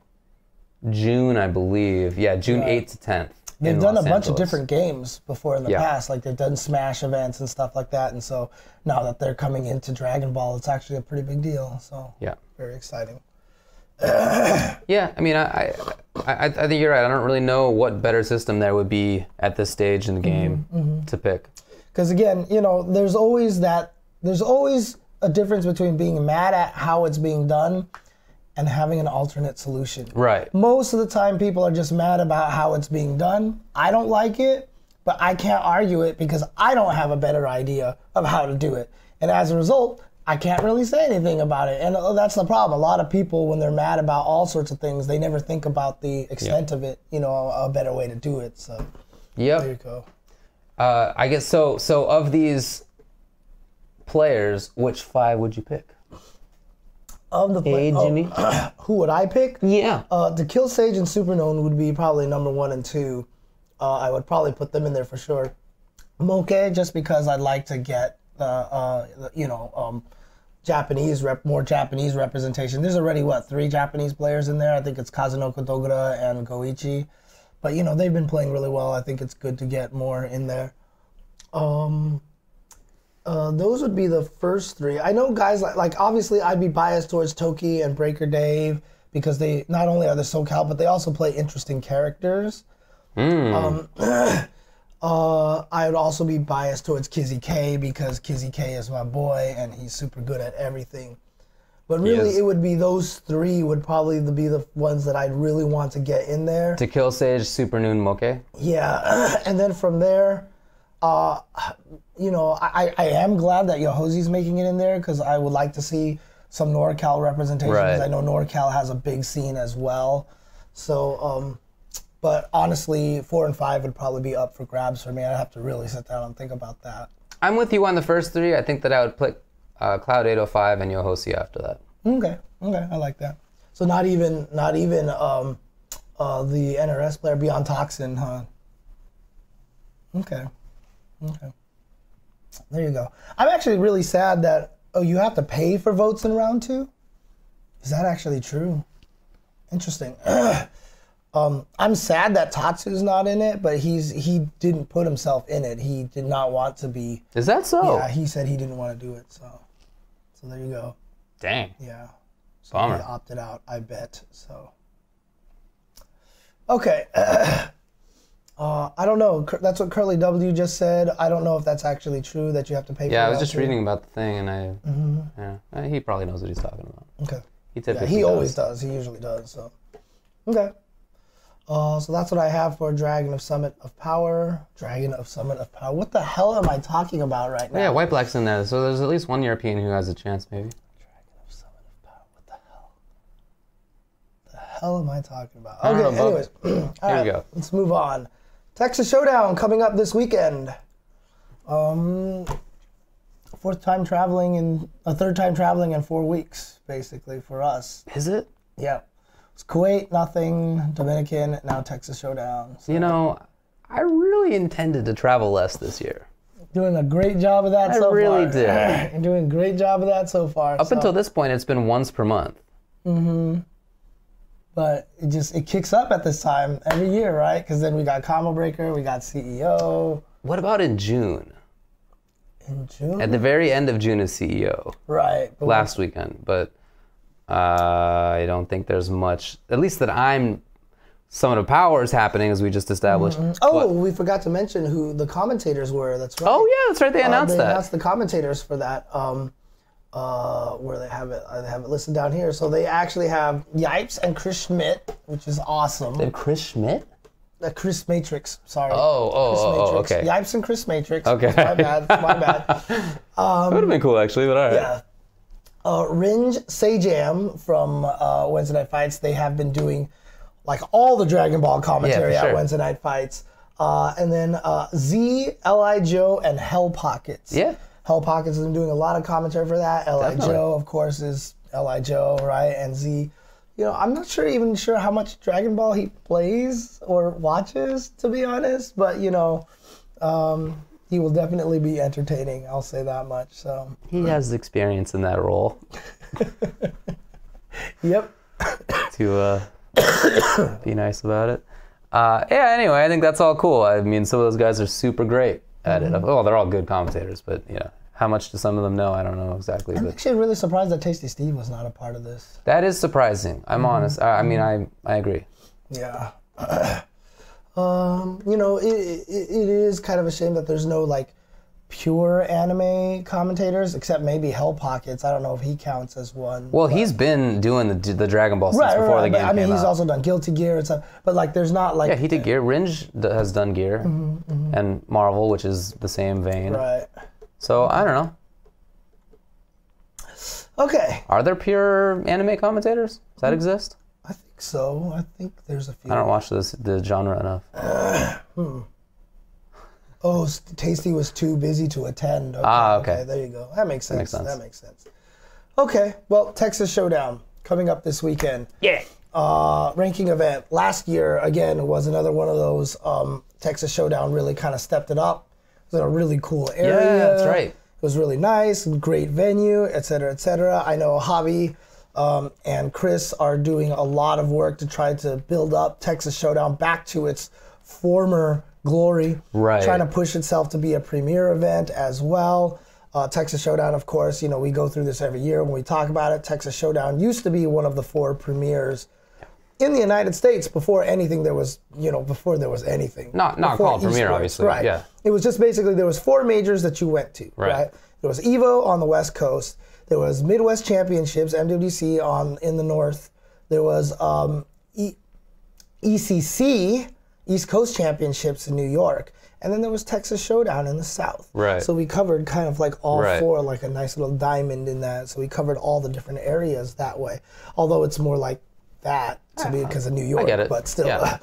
June, I believe. Yeah, June 8th to 10th. They've done a bunch of different games before in the past. Like, they've done Smash events and stuff like that. And so now that they're coming into Dragon Ball, it's actually a pretty big deal. So very exciting. Yeah, I mean, I think you're right. I don't really know what better system there would be at this stage in the game to pick. Because again, you know, there's always a difference between being mad at how it's being done and having an alternate solution. Right. Most of the time, people are just mad about how it's being done. I don't like it, but I can't argue it because I don't have a better idea of how to do it. And as a result, I can't really say anything about it. And that's the problem. A lot of people, when they're mad about all sorts of things, they never think about the extent of it, you know, a better way to do it. So there you go. I guess so of these players, which 5 would you pick? Of the Jimmy? Who would I pick? Yeah. The Kill Sage and Superknown would be probably number 1 and 2. I would probably put them in there for sure. Moke, just because I'd like to get more Japanese representation. There's already 3 Japanese players in there. I think it's Kazunoko Dogura and Goichi. But, you know, they've been playing really well. I think it's good to get more in there. Those would be the first 3. I know guys like obviously I'd be biased towards Toki and Breaker Dave because they not only are they SoCal, but they also play interesting characters. I would also be biased towards Kizzy K because Kizzy K is my boy and he's super good at everything. But really, it would be those 3 would probably be the ones that I'd really want to get in there. To Kill Sage, Superknown, Moke? Yeah, and then from there, you know, I am glad that Yohosi's making it in there because I would like to see some NorCal representation because I know NorCal has a big scene as well. So, but honestly, 4 and 5 would probably be up for grabs for me. I'd have to really sit down and think about that. I'm with you on the first 3. I think that I would pick Cloud 805 and Yohosi after that. Okay, I like that. So not even the NRS player Beyond Toxin, huh? Okay. There you go. I'm actually really sad that you have to pay for votes in round 2. Is that actually true? Interesting. I'm sad that Tatsu's not in it, but he didn't put himself in it. He did not want to be. Is that so? Yeah, he said he didn't want to do it. So there you go. Dang. Yeah. So Bummer. he opted out, I bet. So. Okay. I don't know. That's what Curly W just said. I don't know if that's actually true that you have to pay for it. Yeah, I was just reading about the thing, and he probably knows what he's talking about. Okay. He always does. He usually does. So. Okay. So that's what I have for Dragon of Summit of Power. Dragon of Summit of Power. What the hell am I talking about right now? Yeah, White Black's in there, so there's at least one European who has a chance, maybe. Dragon of Summit of Power. What the hell? The hell am I talking about? Okay, anyways. Here we go. Let's move on. Texas Showdown coming up this weekend. Third time traveling in 4 weeks, basically, for us. Is it? Yeah. It's Kuwait, nothing. Dominican, now Texas Showdown. So. You know, I really intended to travel less this year. Doing a great job of that so far. I really did. You're doing a great job of that so far. Up until this point, it's been once per month. Mm-hmm. But it kicks up at this time every year, right? Because then we got Combo Breaker, we got CEO. What about in June? In June? At the very end of June is CEO. Right. Last weekend, but I don't think there's much, at least that I'm, some of the power is happening as we just established. Mm-hmm. Oh, we forgot to mention who the commentators were. That's right. Oh yeah, that's right. They announced that. They announced the commentators for that. Where they have it, I have it listed down here. So they actually have Yipes and Chris Schmidt, which is awesome. They have Chris Schmidt? Chris Matrix, sorry. Oh, okay. Yipes and Chris Matrix. Okay. My bad. That would have been cool, actually, but all right. Yeah. Ringe Sajam from Wednesday Night Fights, they have been doing like all the Dragon Ball commentary at Wednesday Night Fights. And then Z, L.I. Joe, and Hell Pockets. Yeah. Hell Pockets has been doing a lot of commentary for that. L.I. Joe, of course, is L.I. Joe, right? And Z, I'm not even sure how much Dragon Ball he plays or watches, to be honest. But, he will definitely be entertaining. I'll say that much. So he has experience in that role. Yep. To be nice about it. Anyway, I think that's all cool. I mean, some of those guys are super great at it. Well, they're all good commentators, but how much do some of them know? I don't know exactly. I'm actually really surprised that Tasty Steve was not a part of this. That is surprising. I'm honest. I mean, I agree. Yeah. It is kind of a shame that there's no like pure anime commentators, except maybe Hell Pockets. I don't know if he counts as one. Well, he's been doing the Dragon Ball since before the game came out. I mean, he's also done Guilty Gear and stuff, but like there's not like... Yeah, he did Gear. Ringe has done Gear, and Marvel, which is the same vein. Right. So, I don't know. Okay. Are there pure anime commentators? Does that exist? I think so. I think there's a few. I don't watch the genre enough. Oh, Tasty was too busy to attend. Okay. There you go. That makes sense. That makes sense. Okay. Well, Texas Showdown coming up this weekend. Yeah. Ranking event. Last year, again, was another one of those. Texas Showdown really kind of stepped it up. It was in a really cool area. Yeah, that's right. It was really nice, great venue, et cetera, et cetera. I know Javi and Chris are doing a lot of work to try to build up Texas Showdown back to its former glory. Right. Trying to push itself to be a premier event as well. Texas Showdown, of course, we go through this every year when we talk about it. Texas Showdown used to be one of the 4 premiers in the United States before anything there was, before there was anything. Not called premier, obviously. Right. Yeah. It was just basically there was 4 majors that you went to, right? There was EVO on the West Coast. There was Midwest Championships, MWC in the North. There was ECC, East Coast Championships in New York. And then there was Texas Showdown in the South. Right. So we covered kind of like all 4, like a nice little diamond in that. So we covered all the different areas that way. Although it's more like that to be because of New York, I get it. But still. Yeah.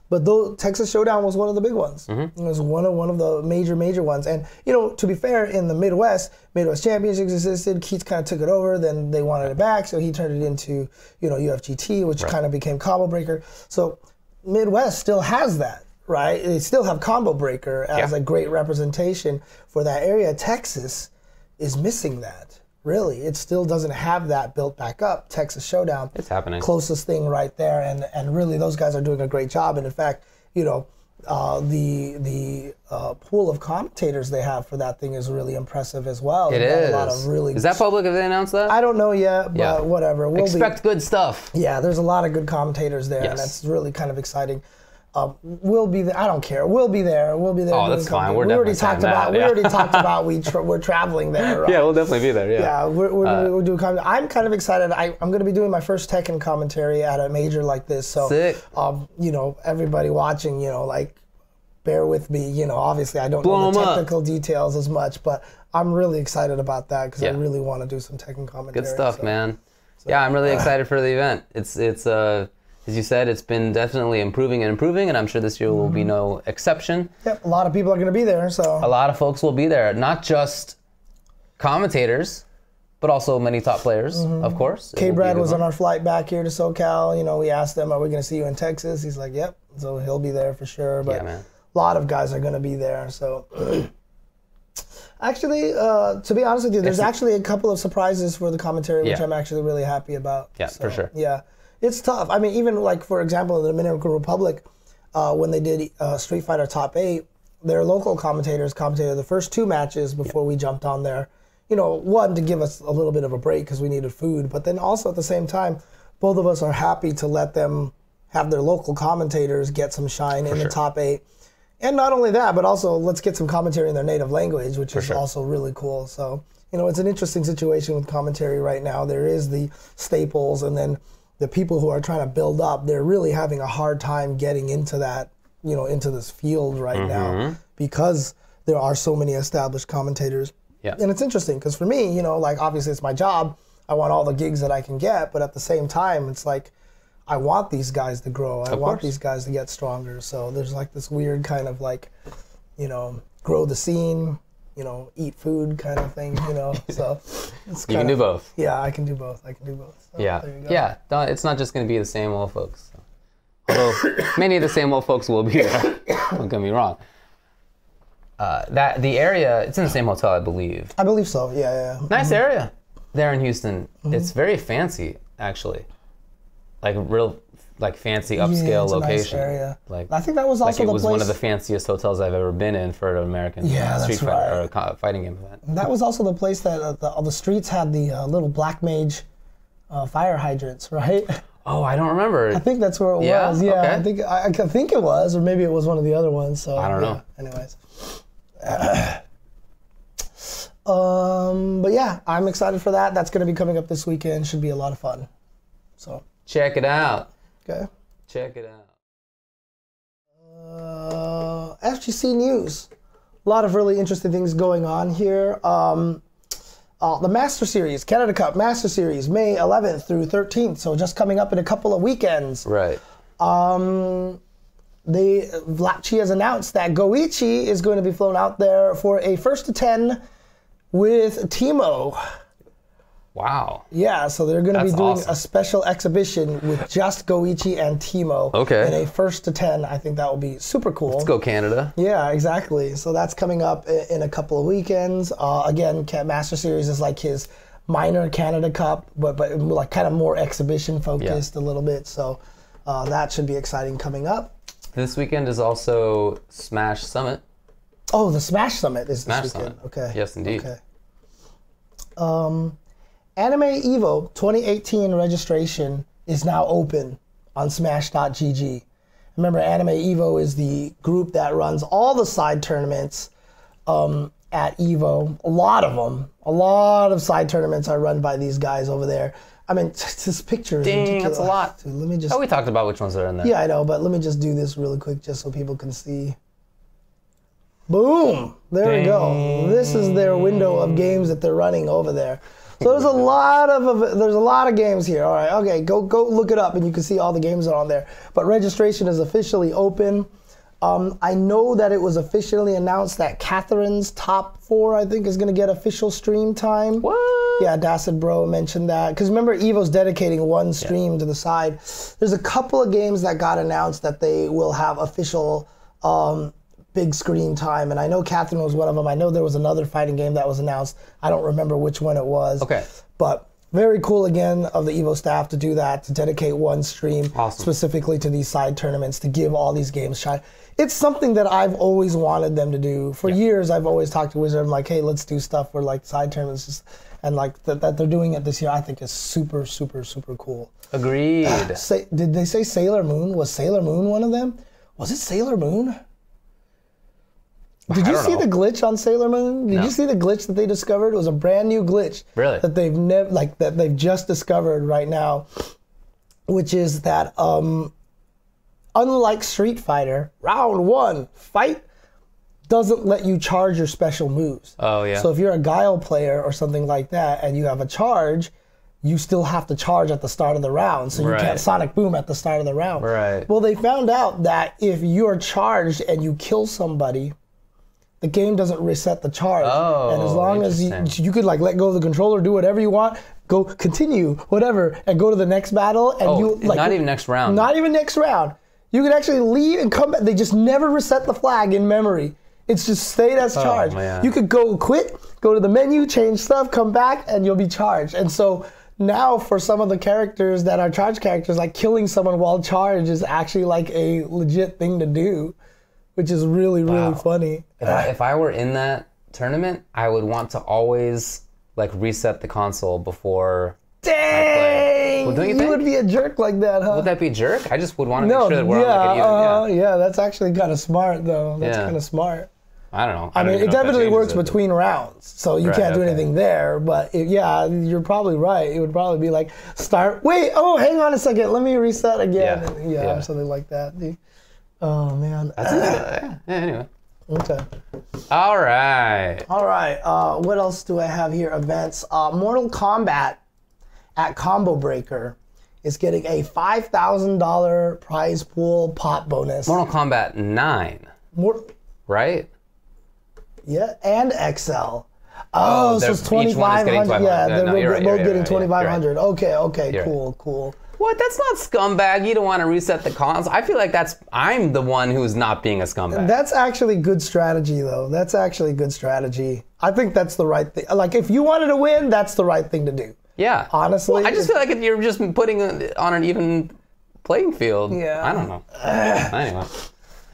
But Texas Showdown was one of the big ones. It was one of the major ones. And to be fair, in the Midwest Championships existed. Keats kind of took it over. Then they wanted it back, so he turned it into UFGT, which kind of became Combo Breaker. So Midwest still has that, right? They still have Combo Breaker as a great representation for that area. Texas is missing that. Really, it still doesn't have that built back up. Texas Showdown, it's happening. Closest thing right there, and really those guys are doing a great job. And in fact, the pool of commentators they have for that thing is really impressive as well. It is. A lot of really. Is that public? Have they announced that? I don't know yet, but whatever. Expect good stuff. Yeah, there's a lot of good commentators there, and that's really kind of exciting. We'll be there. I don't care. We'll be there. We'll be there. Oh, that's fine. We already talked about. We already talked about we're traveling there. Right? Yeah, we'll definitely be there. Yeah. Yeah, we'll do commentary. I'm kind of excited. I'm going to be doing my first Tekken commentary at a major like this. So, sick. Everybody watching, bear with me. Obviously I don't know the technical details as much, but I'm really excited about that because I really want to do some Tekken commentary. Good stuff, man. So, yeah, I'm really excited for the event. It's as you said, it's been definitely improving, and I'm sure this year will be no exception. Yep, a lot of people are going to be there, so. A lot of folks will be there, not just commentators, but also many top players, of course. K-Brad was on our flight back here to SoCal. We asked him, are we going to see you in Texas? He's like, yep. So he'll be there for sure. But man. lot of guys are going to be there. So actually, to be honest with you, there's actually a couple of surprises for the commentary, which I'm actually really happy about. Yeah, so, for sure. Yeah, it's tough. I mean, even like, for example, in the Dominican Republic, when they did Street Fighter Top 8, their local commentators commentated the first 2 matches before we jumped on there. You know, one, to give us a little bit of a break because we needed food, but then also at the same time, both of us are happy to let them have their local commentators get some shine in the Top 8. And not only that, but also let's get some commentary in their native language, which is also really cool. So, you know, it's an interesting situation with commentary right now. There is the staples, and then the people who are trying to build up, they're really having a hard time getting into that, you know, into this field right now because there are so many established commentators. Yeah. And it's interesting because for me, you know, like obviously it's my job. I want all the gigs that I can get, but at the same time, it's like I want these guys to grow. I want these guys to get stronger. So there's like this weird kind of like, you know, grow the scene, you know, eat food kind of thing, you know. So it's you can do both. Yeah, I can do both. I can do both. So yeah. Yeah. It's not just going to be the same old folks. So. Although many of the same old folks will be there. Don't get me wrong. The area, it's in the same hotel, I believe. I believe so. Yeah. Nice area there in Houston. It's very fancy, actually. Like real, like fancy upscale it's location. A nice area. Like I think that was also it the was place. one of the fanciest hotels I've ever been in for an American street fighter or fighting game event. That was also the place that all the streets had the little Black Mage fire hydrants, right? Oh, I don't remember. I think that's where it was. Yeah, okay. I think it was, or maybe it was one of the other ones. So I don't know. Anyways. But yeah, I'm excited for that. That's going to be coming up this weekend. Should be a lot of fun. So check it out. Okay. Check it out. FGC news. A lot of really interesting things going on here. The Master Series, Canada Cup Master Series, May 11th through 13th. So just coming up in a couple of weekends. Right. Vlachi has announced that Goichi is going to be flown out there for a 1st to 10 with Timo. Wow. Yeah, so they're going to be doing a special exhibition with just Goichi and Timo. Okay. In a 1st to 10. I think that will be super cool. Let's go Canada. Yeah, exactly. So that's coming up in a couple of weekends. Again, Master Series is like his minor Canada Cup, but like kind of more exhibition focused a little bit. So that should be exciting coming up. This weekend is also Smash Summit. Oh, the Smash Summit is this weekend. Summit. Okay. Yes, indeed. Okay. AnimEvo 2018 registration is now open on Smash.gg. Remember, AnimEvo is the group that runs all the side tournaments at Evo. A lot of them. A lot of side tournaments are run by these guys over there. I mean, this picture is ridiculous. That's a lot. Dude, let me just... Oh, we talked about which ones are in there. Yeah, I know, but let me just do this really quick just so people can see. Boom! There we go. This is their window of games that they're running over there. So there's a lot of games here. All right, okay, go look it up and you can see all the games that are on there. But registration is officially open. I know that it was officially announced that Catherine's top 4, I think, is going to get official stream time. What? Yeah, Dacid Bro mentioned that. Because remember, Evo's dedicating one stream to the side. There's a couple of games that got announced that they will have official big screen time. And I know Catherine was one of them. I know there was another fighting game that was announced. I don't remember which one it was. Okay. But very cool, again, of the Evo staff to do that, to dedicate one stream specifically to these side tournaments, to give all these games shine. It's something that I've always wanted them to do. For years, I've always talked to Wizard. I'm like, hey, let's do stuff for like side tournaments. And like that they're doing it this year, I think is super, super, super cool. Agreed. Did they say Sailor Moon? Was Sailor Moon one of them? Was it Sailor Moon? Did you see the glitch on Sailor Moon? Did you see the glitch that they discovered? It was a brand new glitch. Really? That they've that they've just discovered right now, which is that unlike Street Fighter, round 1 fight doesn't let you charge your special moves. Oh yeah. So if you're a Guile player or something like that and you have a charge, you still have to charge at the start of the round. So you can't Sonic Boom at the start of the round. Right. Well, they found out that if you're charged and you kill somebody, the game doesn't reset the charge. Oh, and as long as you could like let go of the controller, do whatever you want, go continue, whatever, and go to the next battle. And not even next round. Not even next round. You can actually leave and come back. They just never reset the flag in memory. It's just stayed as charged. Man. You could go quit, go to the menu, change stuff, come back, and you'll be charged. And so now for some of the characters that are charged characters, like killing someone while charged is actually like a legit thing to do, which is really, really funny. If I were in that tournament, I would want to always like reset the console before I play. Well, you would be a jerk like that, huh? Would that be a jerk? I just would want to make sure that we're on like yeah, that's actually kind of smart though. That's kind of smart. I don't know. I mean, it definitely works between rounds, so you can't do anything there. But you're probably right. It would probably be like start. Wait, hang on a second. Let me reset again. Yeah, something like that. Dude. Oh man. Anyway. Okay. All right. What else do I have here? Events. Mortal Kombat at Combo Breaker is getting a $5,000 prize pool pot bonus. Mortal Kombat 9. Right? Yeah, and XL. Oh, so it's 2,500. Yeah, they're both getting 2,500. Okay, cool. What? That's not scumbag. You don't want to reset the console. I feel like I'm the one who's not being a scumbag. That's actually good strategy, though. That's actually good strategy. I think that's the right thing. Like, if you wanted to win, that's the right thing to do. Yeah. Honestly. Well, I just feel like you're just putting on an even playing field. Yeah. I don't know. Anyway.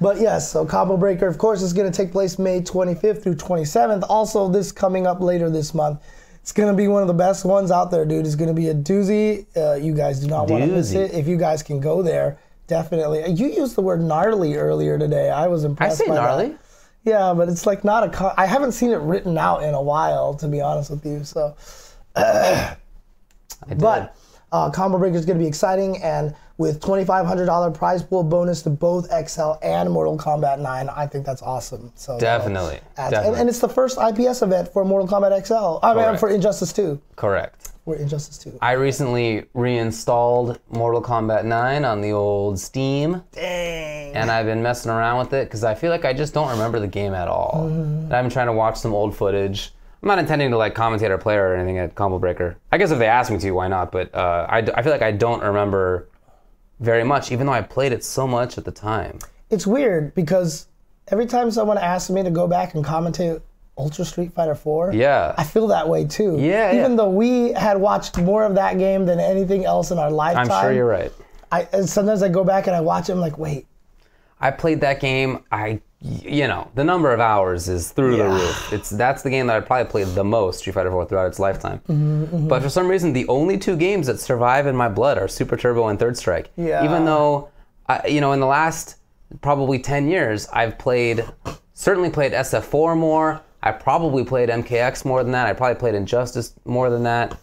But yes, so Combo Breaker, of course, is going to take place May 25th through 27th. Also, this coming up later this month. It's going to be one of the best ones out there, dude. It's going to be a doozy. You guys do not want to miss it. If you guys can go there, definitely. You used the word gnarly earlier today. I was impressed by gnarly? That. Yeah, but it's like not a... I haven't seen it written out in a while, to be honest with you. So, But Combo Breaker is going to be exciting, and with $2,500 prize pool bonus to both XL and Mortal Kombat 9, I think that's awesome. So definitely. And it's the first IPS event for Mortal Kombat XL. I mean, for Injustice 2. Correct. For Injustice 2. I recently reinstalled Mortal Kombat 9 on the old Steam. Dang. And I've been messing around with it because I feel like I just don't remember the game at all. And I've been trying to watch some old footage. I'm not intending to like commentate or play or anything at Combo Breaker. I guess if they ask me to, why not? But I feel like I don't remember very much, even though I played it so much at the time. It's weird because every time someone asks me to go back and commentate Ultra Street Fighter 4, I feel that way too. Even though we had watched more of that game than anything else in our lifetime. I'm sure you're right. And sometimes I go back and I watch it, I'm like, wait. I played that game, the number of hours is through the roof. That's the game that I probably played the most, Street Fighter 4, throughout its lifetime. But for some reason, the only two games that survive in my blood are Super Turbo and Third Strike. Even though, in the last probably 10 years, I've certainly played SF4 more. I probably played MKX more than that. I probably played Injustice more than that.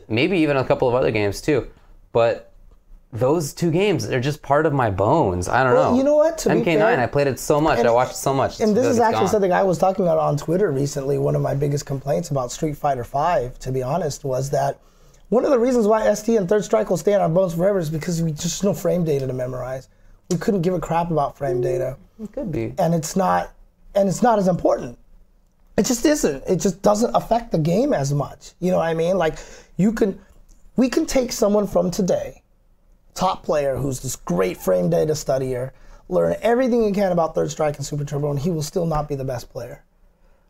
Maybe even a couple of other games too. But those two games, they're just part of my bones. I don't know. You know what? MK9, I played it so much. I watched it so much. And this is actually something I was talking about on Twitter recently. One of my biggest complaints about Street Fighter V, to be honest, was that one of the reasons why ST and Third Strike will stay on our bones forever is because we just no frame data to memorize. We couldn't give a crap about frame data. It could be. And it's not as important. It just isn't. It just doesn't affect the game as much. You know what I mean? Like we can take someone from today, top player who's this great frame data studier, learn everything he can about Third Strike and Super Turbo, and he will still not be the best player.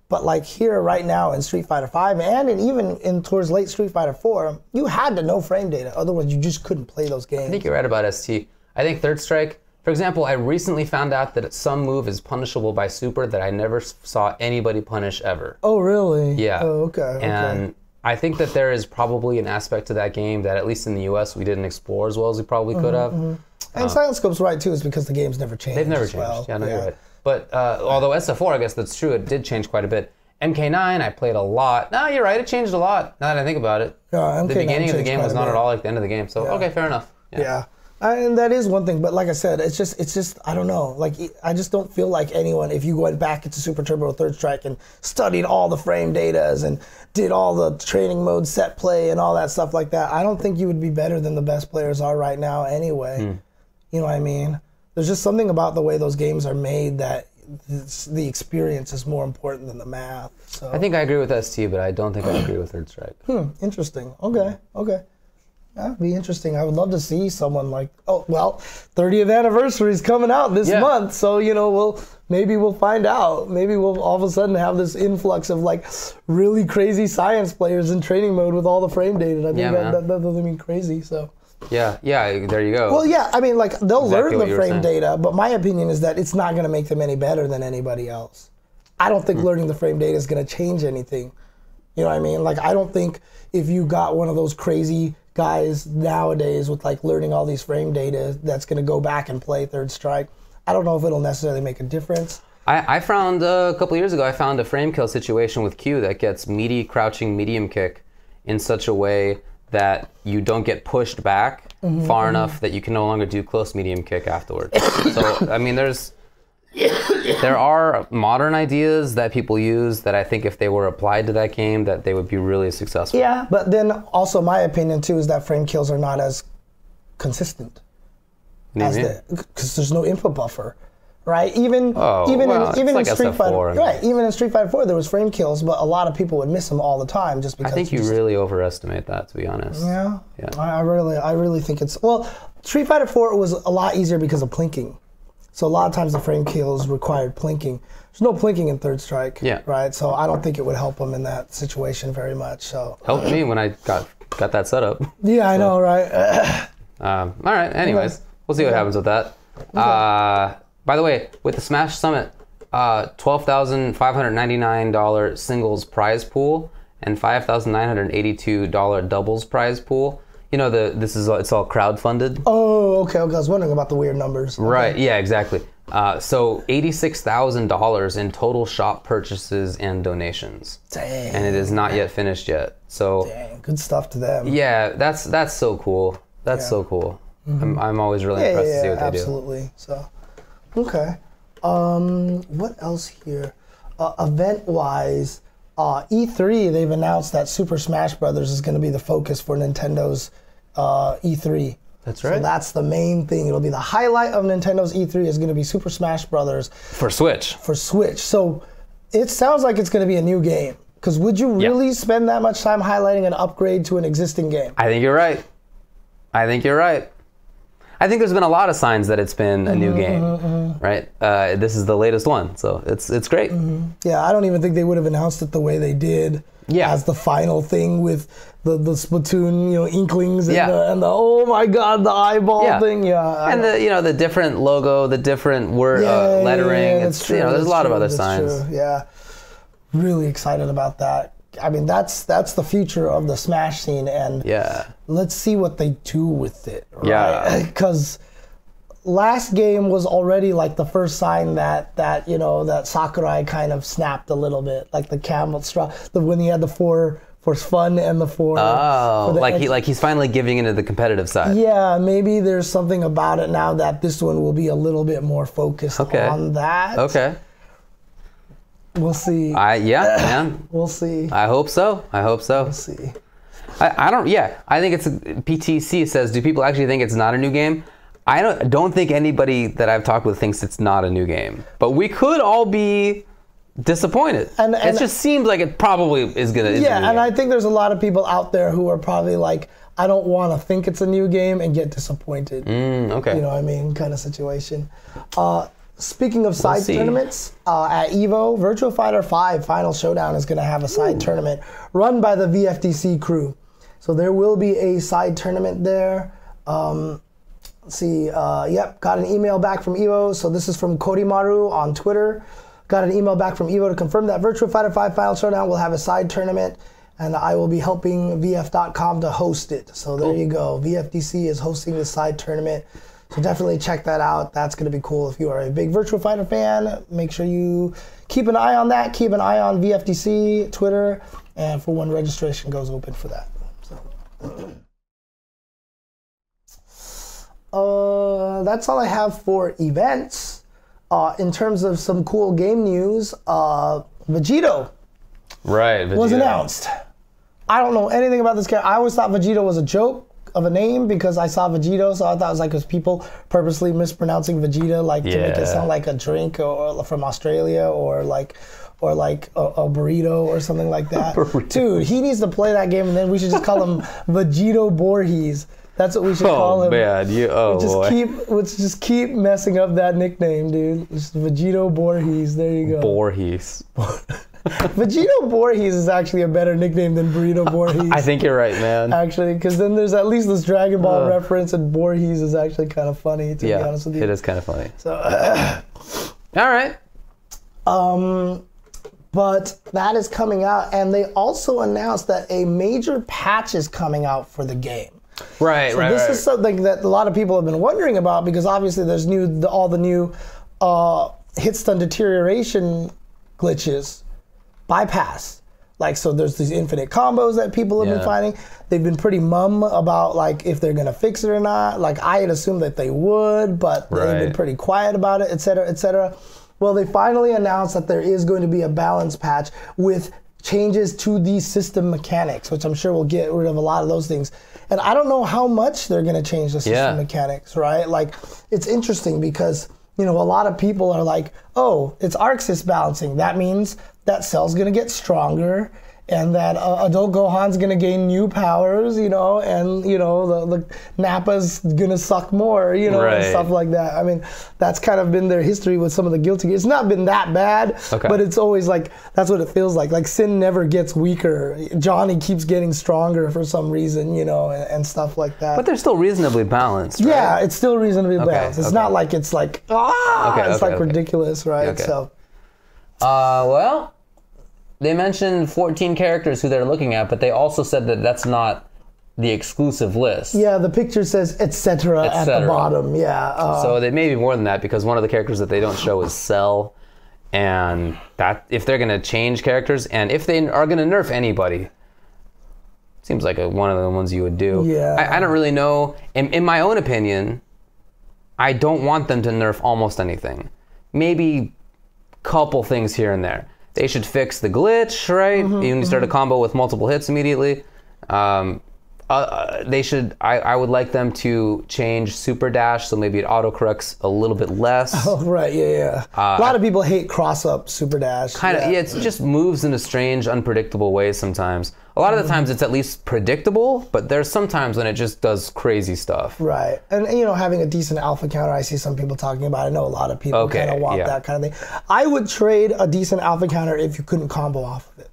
But like here right now in Street Fighter V and even towards late Street Fighter 4, you had to know frame data, otherwise you just couldn't play those games. I think you're right about ST. I think Third Strike, for example, I recently found out that some move is punishable by Super that I never saw anybody punish ever. Oh, really? Yeah. Oh, okay. And I think that there is probably an aspect to that game that, at least in the US, we didn't explore as well as we probably could have. And Silent Scope's right, too, is because the game's never changed. They've never changed. Well. Yeah, no, you're right. But although SF4, I guess that's true, it did change quite a bit. MK9, I played a lot. No, you're right, it changed a lot, now that I think about it. Yeah, the beginning of the game was not at all like the end of the game, so okay, fair enough. Yeah. And that is one thing, but like I said, it's just I don't know. Like, I just don't feel like anyone, if you went back into Super Turbo or Third Strike and studied all the frame datas and did all the training mode set play and all that stuff like that, I don't think you would be better than the best players are right now anyway. You know what I mean? There's just something about the way those games are made that the experience is more important than the math. So I think I agree with ST, but I don't think I agree with Third Strike. Interesting. Okay. That'd be interesting. I would love to see someone like, 30th anniversary is coming out this month, so maybe we'll find out. Maybe we'll all of a sudden have this influx of like really crazy science players in training mode with all the frame data. I think that doesn't mean crazy. So. Yeah, there you go. Well, yeah, I mean, like they'll learn the frame data, but my opinion is that it's not going to make them any better than anybody else. I don't think learning the frame data is going to change anything. You know what I mean? Like, I don't think if you got one of those crazy guys nowadays with like learning all these frame data that's going to go back and play Third Strike, I don't know if it'll necessarily make a difference. I found a couple years ago, I found a frame kill situation with Q that gets meaty crouching medium kick in such a way that you don't get pushed back far enough that you can no longer do close medium kick afterwards. So, I mean, there are modern ideas that people use that I think if they were applied to that game, that they would be really successful. Yeah, but then also my opinion too is that frame kills are not as consistent because there's no input buffer, right? Even in Street Fighter, right? Even in Street Fighter 4, there was frame kills, but a lot of people would miss them all the time just because. I think you really overestimate that, to be honest. Yeah. I really think it's Street Fighter 4 was a lot easier because of plinking. So a lot of times the frame kills required plinking. There's no plinking in Third Strike, right? So I don't think it would help them in that situation very much. So helped me when I got that set up. Yeah, I know, right? All right. Anyways, we'll see what happens with that. Okay. By the way, with the Smash Summit, $12,599 singles prize pool and $5,982 doubles prize pool. You know, it's all crowdfunded. Oh, okay. I was wondering about the weird numbers. Okay. Right. Yeah. Exactly. So $86,000 in total shop purchases and donations. Dang. And it is not yet finished yet. So. Dang. Good stuff to them. Yeah. That's so cool. That's so cool. I'm always really impressed to see what they do. Absolutely. So. Okay. What else here? Event-wise, E3, they've announced that Super Smash Brothers is going to be the focus for Nintendo's E3. That's right. So that's the main thing. It'll be the highlight of Nintendo's E3 is going to be Super Smash Brothers. For Switch. So it sounds like it's going to be a new game. Because would you really spend that much time highlighting an upgrade to an existing game? I think you're right. I think there's been a lot of signs that it's been a new game, right? This is the latest one, so it's great. Yeah, I don't even think they would have announced it the way they did as the final thing with the Splatoon, inklings and the oh my god, the eyeball thing. Yeah, and the different logo, the different word lettering. It's true. There's a lot of other signs. True. Yeah, really excited about that. I mean, that's the future of the Smash scene, and let's see what they do with it, right? Yeah. Because last game was already like the first sign that Sakurai kind of snapped a little bit, like the camel straw, when he had the four for fun and the four. Oh, he's finally giving into the competitive side. Yeah, maybe there's something about it now that this one will be a little bit more focused on that. Okay. We'll see. Man. We'll see. I hope so. We'll see. I don't. Yeah, I think it's PTC says. Do people actually think it's not a new game? I don't think anybody that I've talked with thinks it's not a new game. But we could all be disappointed. And it just seems like it probably is gonna. And I think there's a lot of people out there who are probably like, I don't want to think it's a new game and get disappointed. Okay. You know what I mean? Kind of situation. Speaking of side tournaments, at EVO, Virtua Fighter 5 Final Showdown is going to have a side tournament run by the VFDC crew. So there will be a side tournament there. Let's see. Got an email back from EVO. So this is from Korimaru on Twitter. Got an email back from EVO to confirm that Virtua Fighter 5 Final Showdown will have a side tournament, and I will be helping VF.com to host it. So there you go. VFDC is hosting the side tournament. So definitely check that out. That's going to be cool. If you are a big Virtua Fighter fan, make sure you keep an eye on that. Keep an eye on VFDC, Twitter, and for when registration goes open for that. So, that's all I have for events. In terms of some cool game news, Vegito was announced. I don't know anything about this character. I always thought Vegito was a joke of a name because I saw Vegito, so I thought it was like because people purposely mispronouncing Vegeta, like to make it sound like a drink or from Australia or like or like a burrito or something like that. Dude, he needs to play that game, and then we should just call him Vegito Voorhees. That's what we should call him. Man. Let's just keep messing up that nickname, dude. Just Vegito Voorhees. There you go. Voorhees. Vegito Voorhees is actually a better nickname than Burrito Voorhees. I think you're right, man. Actually, because then there's at least this Dragon Ball reference, and Voorhees is actually kind of funny, to be honest with you. It is kind of funny. So, all right. But that is coming out, and they also announced that a major patch is coming out for the game. Right. This is something that a lot of people have been wondering about, because obviously there's all the new hit stun deterioration glitches bypass. Like, so there's these infinite combos that people have been finding. They've been pretty mum about like if they're gonna fix it or not. Like, I had assumed that they would, but they've been pretty quiet about it, et cetera, et cetera. Well, they finally announced that there is going to be a balance patch with changes to the system mechanics, which I'm sure will get rid of a lot of those things. And I don't know how much they're going to change the system mechanics, right? Like, it's interesting because, you know, a lot of people are like, oh, it's ArcSys balancing. That means that Cell's going to get stronger, and that Adult Gohan's going to gain new powers, you know, and, you know, the Nappa's going to suck more, you know, and stuff like that. I mean, that's kind of been their history with some of the Guilty Gear. It's not been that bad, but it's always like, that's what it feels like. Like, Sin never gets weaker. Johnny keeps getting stronger for some reason, you know, and stuff like that. But they're still reasonably balanced, right? Yeah, it's still reasonably balanced. It's not like it's like, it's like ridiculous, right? So, well, they mentioned 14 characters who they're looking at, but they also said that that's not the exclusive list. Yeah, the picture says etc. at the bottom. Yeah. So they may be more than that, because one of the characters that they don't show is Cell, and that if they're going to change characters, and if they are going to nerf anybody, seems like one of the ones you would do. Yeah. I don't really know. In my own opinion, I don't want them to nerf almost anything. Maybe a couple things here and there. They should fix the glitch, right? You start a combo with multiple hits immediately. They should. I would like them to change Super Dash, so maybe it autocorrects a little bit less. Oh, right, yeah. A lot of people hate cross-up Super Dash. Kind of, it just moves in a strange, unpredictable way sometimes. A lot of the times it's at least predictable, but there's some times when it just does crazy stuff. Right, and you know, having a decent alpha counter, I see some people talking about. I know a lot of people kind of want that kind of thing. I would trade a decent alpha counter if you couldn't combo off of it.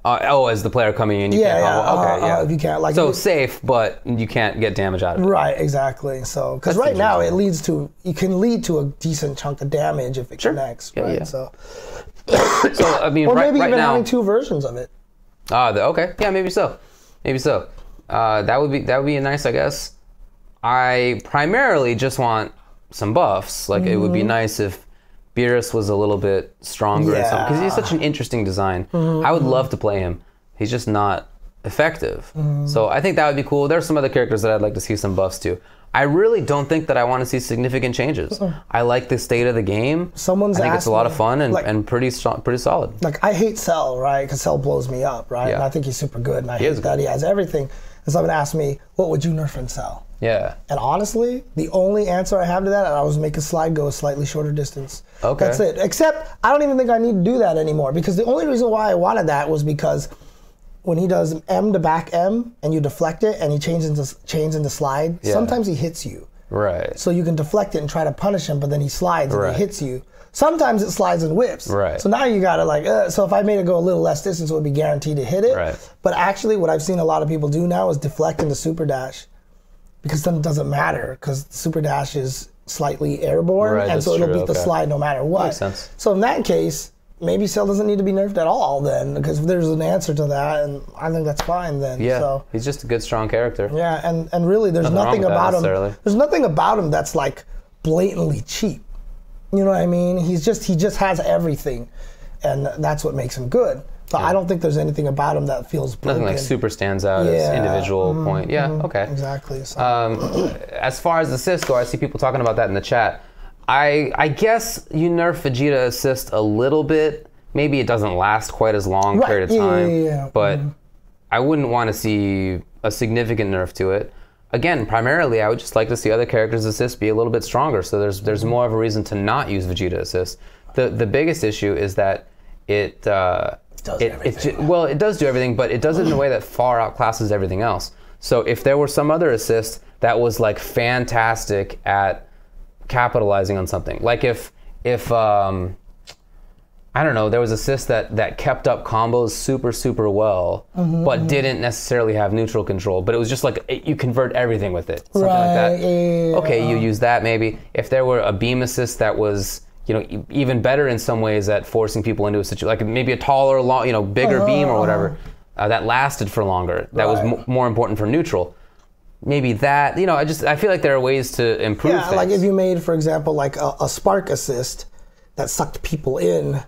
As the player coming in, you can't combo. If you can't, like, so safe, but you can't get damage out of it. Right, exactly. So, because right now it can lead to a decent chunk of damage if it connects, right? So, I mean, or maybe right even now, having two versions of it. Maybe so. That would be a nice, I guess. I primarily just want some buffs. Like, it would be nice if Beerus was a little bit stronger, because he's such an interesting design. I would love to play him. He's just not effective. So I think that would be cool. There's some other characters that I'd like to see some buffs to. I really don't think that I want to see significant changes. I like the state of the game. I think it's a lot of fun and pretty solid. Like, I hate Cell, right? Because Cell blows me up, right? And I think he's super good, and I hate that he has everything. And someone asked me, what would you nerf in Cell? Yeah. And honestly, the only answer I have to that, I was make a slide go a slightly shorter distance. Okay. That's it. Except, I don't even think I need to do that anymore, because the only reason why I wanted that was because when he does M to back M and you deflect it and he chains into slide, sometimes he hits you. Right. So you can deflect it and try to punish him, but then he slides and he hits you. Sometimes it slides and whips. Right. So now you gotta so if I made it go a little less distance, it would be guaranteed to hit it. Right. But actually what I've seen a lot of people do now is deflect into Super Dash, because then it doesn't matter, because Super Dash is slightly airborne, and so it'll beat the slide no matter what. Makes sense. So in that case, maybe Cell doesn't need to be nerfed at all then, because there's an answer to that, and I think that's fine then. Yeah, so, he's just a good, strong character. Yeah, and really there's nothing about him. There's nothing about him that's like blatantly cheap. You know what I mean? He just has everything, and that's what makes him good. But I don't think there's anything about him that feels broken. Nothing like super stands out as individual point. Yeah, okay. Exactly. So. As far as assist go, I see people talking about that in the chat. I guess you nerf Vegeta assist a little bit. Maybe it doesn't last quite as long period of time. But I wouldn't want to see a significant nerf to it. Again, primarily, I would just like to see other characters' assist be a little bit stronger, so there's more of a reason to not use Vegeta assist. The biggest issue is that it does do everything, but it does it in a way that far outclasses everything else. So if there were some other assist that was like fantastic at capitalizing on something, like if I don't know, there was assist that kept up combos super well, but didn't necessarily have neutral control, but it was just like you convert everything with it, something like that. Okay, you use that maybe. If there were a beam assist that was, you know, even better in some ways at forcing people into a situation, like maybe a taller, bigger beam or whatever, that lasted for longer. That was more important for neutral. Maybe that, I feel like there are ways to improve things. Like if you made, for example, like a spark assist that sucked people in,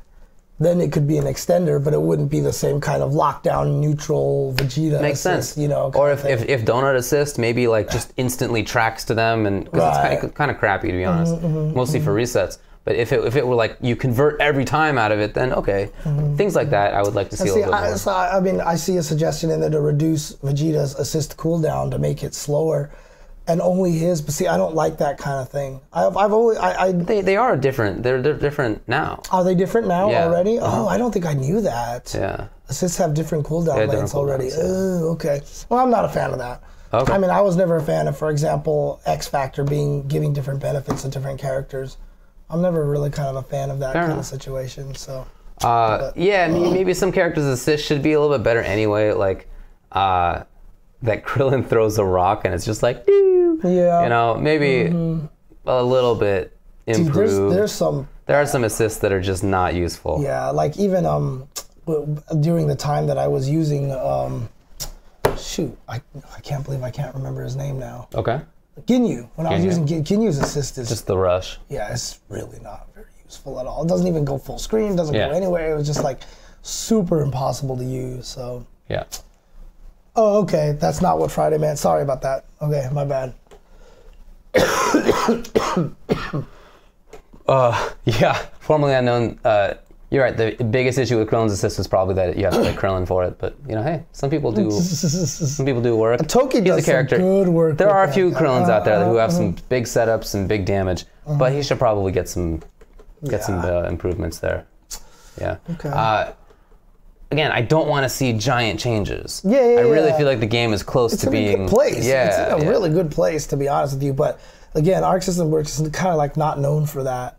then it could be an extender, but it wouldn't be the same kind of lockdown neutral Vegeta Makes assist, sense. Or if donut assist, maybe like just instantly tracks to them, and because it's kind of crappy, to be honest, mostly for resets. But if it were like you convert every time out of it, then okay. Things like that I would like to see a little bit more. So, I mean, I see a suggestion in there to reduce Vegeta's assist cooldown to make it slower. And only his, but see, I don't like that kind of thing. They are different. They're different now. Are they different now already? Oh, I don't think I knew that. Yeah. Assists have different cooldown lengths already. Oh, okay. Well, I'm not a fan of that. Okay. I mean, I was never a fan of, for example, X Factor giving different benefits to different characters. I'm never really kind of a fan of that kind of situation. So. Maybe some characters' assists should be a little bit better anyway. Like, that Krillin throws a rock and it's just like, maybe a little bit improved. Dude, there are some assists that are just not useful. Yeah, like even during the time that I was using, I can't believe I can't remember his name now. Okay. Ginyu. When I was using Ginyu's assist is just the rush. Yeah, it's really not very useful at all. It doesn't even go full screen, doesn't go anywhere. It was just like super impossible to use. So. Yeah. Oh, okay. That's not what Friday meant. Sorry about that. Okay, my bad. Formerly unknown. You're right. The biggest issue with Krillin's assist is probably that you have to play Krillin for it. But hey, some people do. Some people do work. Toki does some good work. There are a few Krillins out there who have some big setups and big damage, but he should probably get some improvements there. Yeah. Okay. Again, I don't want to see giant changes. I really feel like the game is close to being... It's in a good place. It's in a really good place, to be honest with you. But again, Arc System Works is kind of like not known for that.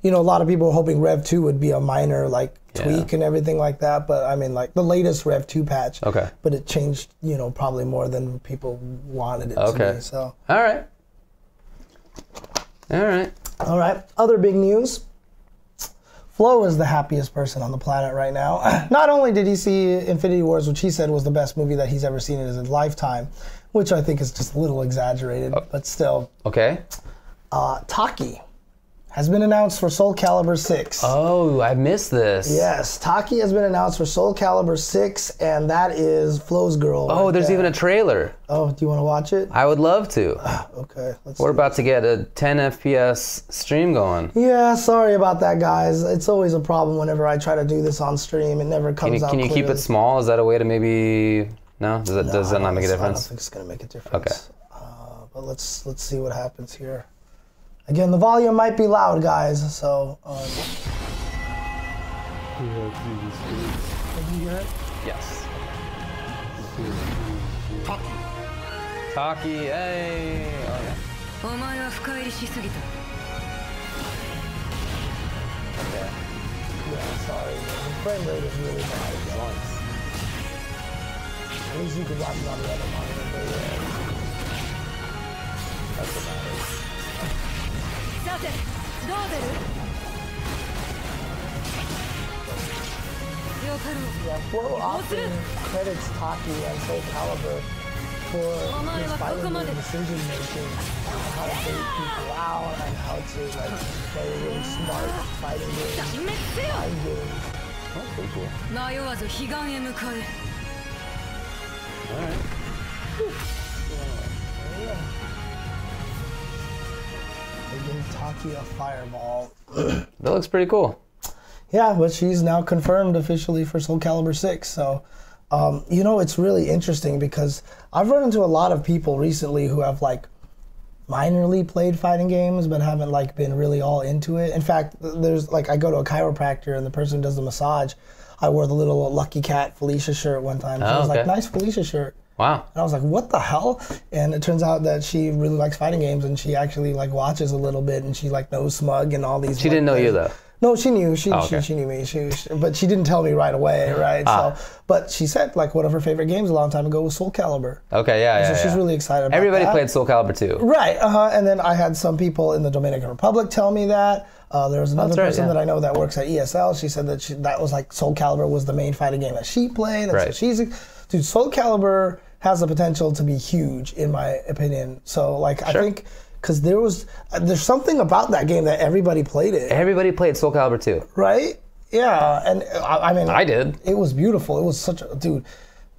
A lot of people were hoping Rev 2 would be a minor tweak and everything like that. But I mean, like the latest Rev 2 patch. Okay. But it changed, probably more than people wanted it to be. So. All right. Other big news. Flo is the happiest person on the planet right now. Not only did he see Infinity Wars, which he said was the best movie that he's ever seen in his lifetime, which I think is just a little exaggerated, but still. Okay. Taki has been announced for Soul Calibur 6. Oh, I missed this. Yes, Taki has been announced for Soul Calibur 6, and that is Flo's girl. Oh, there's even a trailer. Oh, do you want to watch it? I would love to. Okay. We're about to get a 10 FPS stream going. Yeah, sorry about that, guys. It's always a problem whenever I try to do this on stream. It never comes out Can you keep it small? Is that a way to maybe... No? Does that not make a difference? I don't think it's going to make a difference. Okay. But let's see what happens here. Again, the volume might be loud, guys, so... Did you hear it? Yes. Taki, hey! Oh, yeah. Okay. Yeah, sorry. The frame rate is really bad. At least you can watch it on the other monitor, but yeah. That's what matters. Yeah, Flo often credits Taki and Soul Calibur for inspiring their decision making on how to bait people out and how to play really smart fighting games, mind games. That's pretty cool. Alright. They gave Taki a fireball. That looks pretty cool. Yeah, but she's now confirmed officially for Soul Calibur 6. So, it's really interesting because I've run into a lot of people recently who have minorly played fighting games, but haven't like been really all into it. In fact, there's like I go to a chiropractor and the person who does the massage, I wore the little Lucky Cat Felicia shirt one time. She was like, nice Felicia shirt. Wow. And I was like, what the hell? And it turns out that she really likes fighting games and she actually like watches a little bit and she like knows Smug and all these. She didn't know you though. No, she knew. She knew me. But she didn't tell me right away, right? So, but she said like one of her favorite games a long time ago was Soul Calibur. Okay, yeah. So she's really excited about Everybody that. played Soul Calibur too. Right. And then I had some people in the Dominican Republic tell me that. There was another person that I know that works at ESL. She said that that was like Soul Calibur was the main fighting game that she played. And so she's, dude, Soul Calibur has the potential to be huge in my opinion. So like I think. Because there's something about that game that everybody played it. Everybody played Soul Calibur 2. Right? Yeah. And I mean... I did. It was beautiful. It was such a... Dude,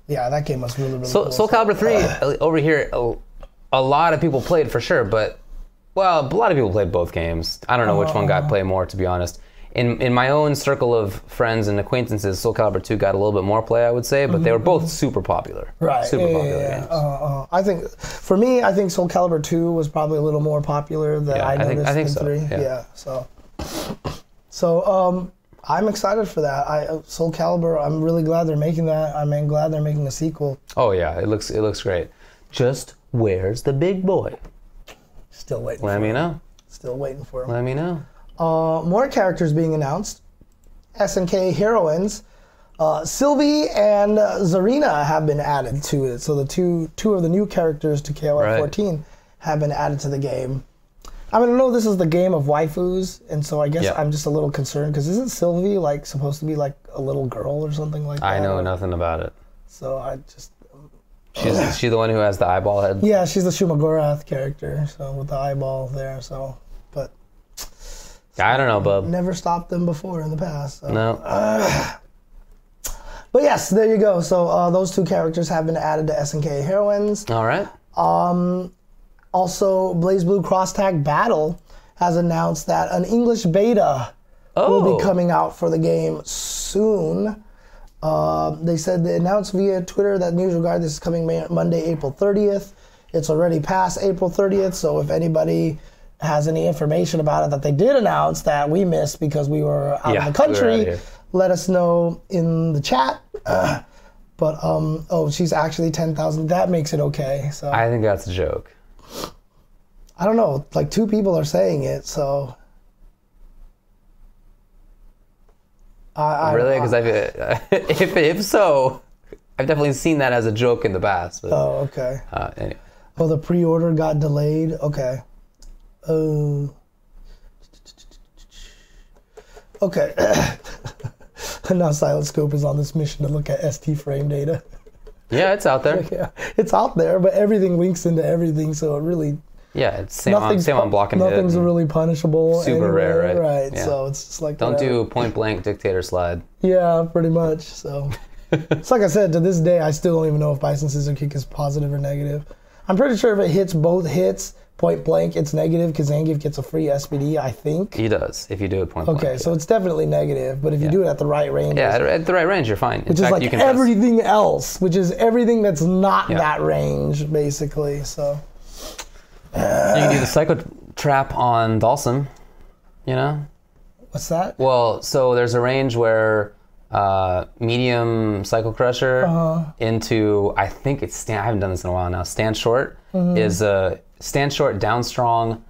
yeah, that game was really, really cool. Soul Calibur 3, over here, a lot of people played for sure, but... Well, a lot of people played both games. I don't know which one got played more, to be honest. In my own circle of friends and acquaintances, Soul Calibur 2 got a little bit more play, I would say, but they were both super popular. Right. Super popular games. I think, for me, I think Soul Calibur 2 was probably a little more popular than I noticed I think in so. 3. Yeah. So I'm excited for that. Soul Calibur, I'm really glad they're making that. I'm glad they're making a sequel. Oh yeah, it looks great. Just where's the big boy? Still waiting Let me know. Still waiting for him. Let me know. More characters being announced. SNK heroines. Sylvie and Zarina have been added to it. So the two of the new characters to KOF 14 have been added to the game. I mean, I know this is the game of waifus, and so I guess I'm just a little concerned because isn't Sylvie like supposed to be like a little girl or something like that? I know nothing about it. So I just... Is she the one who has the eyeball head? Yeah, she's the Shumagorath character, so with the eyeball there, so... But... I don't know, bub. Never stopped them before in the past. So. No. But yes, there you go. So those two characters have been added to SNK heroines. All right. Also, BlazBlue Cross Tag Battle has announced that an English beta will be coming out for the game soon. They said they announced via Twitter that news regarding this is coming Monday, April 30th. It's already past April 30th, so if anybody has any information about it that they did announce that we missed because we were out of the country, let us know in the chat. But she's actually 10,000. That makes it okay. So I think that's a joke. I don't know. Like 2 people are saying it, so. Really? Because if so, I've definitely seen that as a joke in the past. But, okay. Anyway. Oh, the pre-order got delayed. Okay. Oh. Okay. Now Silent Scope is on this mission to look at ST frame data. Yeah, it's out there. Yeah, it's out there, but everything links into everything, so it really... Yeah, it's same on blocking. Nothing's really punishable. Super rare, right? Right, yeah. So it's just like... Don't do point-blank dictator slide. Yeah, pretty much, so... It's like I said, to this day, I still don't even know if Bison Scissor Kick is positive or negative. I'm pretty sure if it hits both hits... Point blank, it's negative because Zangief gets a free SPD, I think. He does, if you do it point blank. Okay, so it's definitely negative, but if you do it at the right range... Yeah, at the right range, you're fine. Which is like everything else, which is everything that's not that range, basically, so... You can do the Psycho Trap on Dhalsim, you know? What's that? Well, so there's a range where medium Psycho Crusher into, I think it's, I haven't done this in a while now, stand short is a... Stand short, down strong,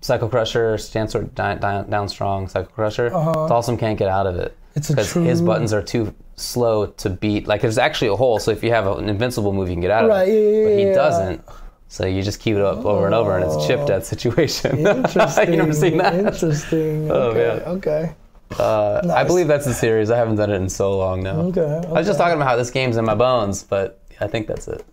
Psycho Crusher, stand short, down strong, Psycho Crusher. Dhalsim can't get out of it. Because his buttons are too slow to beat. Like, there's actually a hole, so if you have an invincible move, you can get out of it. But he doesn't. So you just keep it up over and over, and it's a chip dead situation. Interesting. You never seen that? Interesting. Okay. Nice. I believe that's the series. I haven't done it in so long now. Okay. I was just talking about how this game's in my bones, but I think that's it.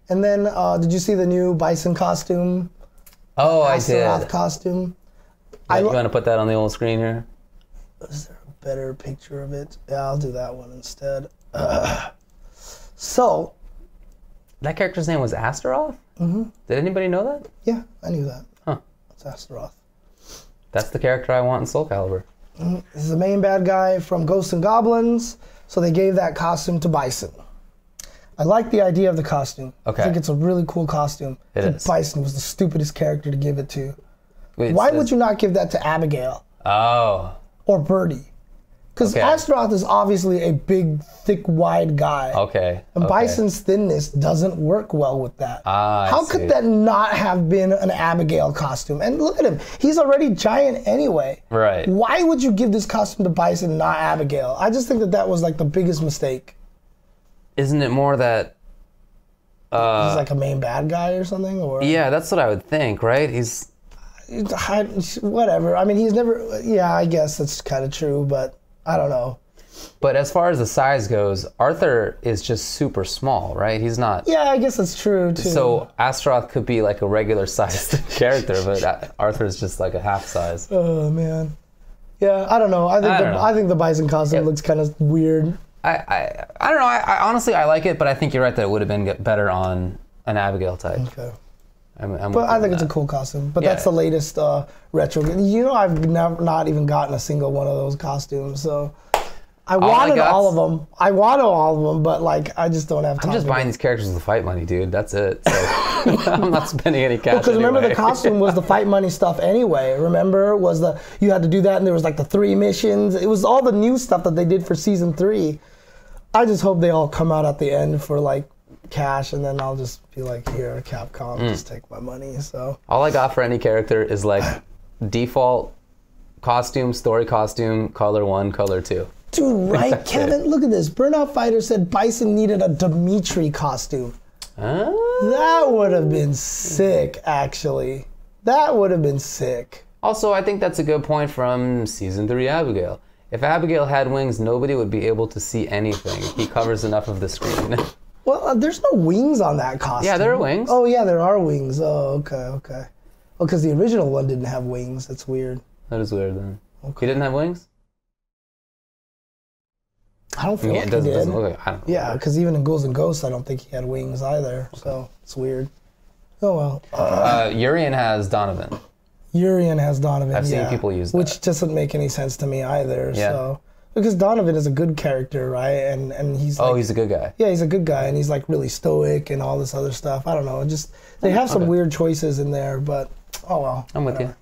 And then, did you see the new Bison costume? Oh, I did. Astaroth costume. You want to put that on the old screen here? Is there a better picture of it? Yeah, I'll do that one instead. So. That character's name was Astaroth? Mm-hmm. Did anybody know that? Yeah, I knew that. Huh. It's Astaroth. That's the character I want in Soul Calibur. This is the main bad guy from Ghosts and Goblins, so they gave that costume to Bison. I like the idea of the costume. Okay. I think it's a really cool costume. It is. Bison was the stupidest character to give it to. Wait, Why would you not give that to Abigail? Oh. Or Birdie? Because Astaroth is obviously a big, thick, wide guy. Okay. And Bison's thinness doesn't work well with that. How could that not have been an Abigail costume? And look at him. He's already giant anyway. Right. Why would you give this costume to Bison, not Abigail? I just think that was like the biggest mistake. Isn't it more that... he's like a main bad guy or something? Or Yeah, that's what I would think, right? He's whatever. I mean, he's never... Yeah, I guess that's kind of true, but I don't know. But as far as the size goes, Arthur is just super small, right? He's not... Yeah, I guess that's true, too. So Astaroth could be like a regular-sized character, but Arthur's just like a half size. Oh, man. Yeah, I don't know. I think the Bison costume looks kind of weird. I don't know. I honestly, I like it, but I think you're right that it would have been better on an Abigail type. Okay. But I think it's a cool costume. But that's the latest retro. You know, I've not even gotten a single one of those costumes, so... I wanted all of them. But like, I just don't have time. I'm just buying these characters with the fight money, dude. That's it. So I'm not spending any cash. Because remember, the costume was the fight money stuff anyway. Remember, you had to do that, and there was like the 3 missions. It was all the new stuff that they did for season 3. I just hope they all come out at the end for like cash, and then I'll just be like, here, Capcom, just take my money. So all I got for any character is like default costume, story costume, color 1, color 2. Dude, right, Kevin? Look at this. Burnout Fighter said Bison needed a Dimitri costume. That would have been sick, actually. That would have been sick. Also, I think that's a good point from Season 3 Abigail. If Abigail had wings, nobody would be able to see anything. He covers enough of the screen. Well, there's no wings on that costume. Yeah, there are wings. Oh, yeah, there are wings. Oh, okay. Oh, because the original one didn't have wings. That's weird. That is weird, then. Okay. He didn't have wings? I don't feel like he did. Doesn't look like, I don't know. Yeah, because even in Ghouls and Ghosts, I don't think he had wings either. Okay. So it's weird. Oh well. Urian has Donovan. Urian has Donovan. I've seen people use that, which doesn't make any sense to me either. Yeah. So because Donovan is a good character, right? And he's like, he's a good guy. Yeah, he's a good guy, and he's like really stoic and all this other stuff. I don't know. Just they have some weird choices in there, but oh well. I'm with you.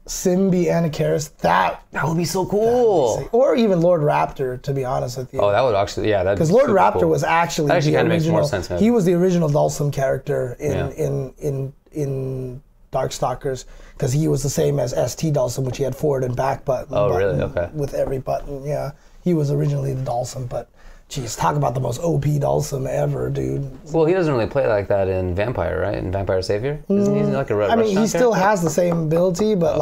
Simbi Anakaris, that would be so cool. Or even Lord Raptor, to be honest with you. Oh, that would actually, yeah, that'd be because Lord Raptor was actually that actually kind of makes more sense. He was the original Dhalsim character in Darkstalkers, because he was the same as ST Dhalsim, which he had forward and back button. Oh, really? Okay. With every button, yeah. He was originally the Dhalsim, but geez, talk about the most OP Dhalsim ever, dude. Well, he doesn't really play like that in Vampire, right? In Vampire Savior? Isn't he like a I mean, he still has the same ability, but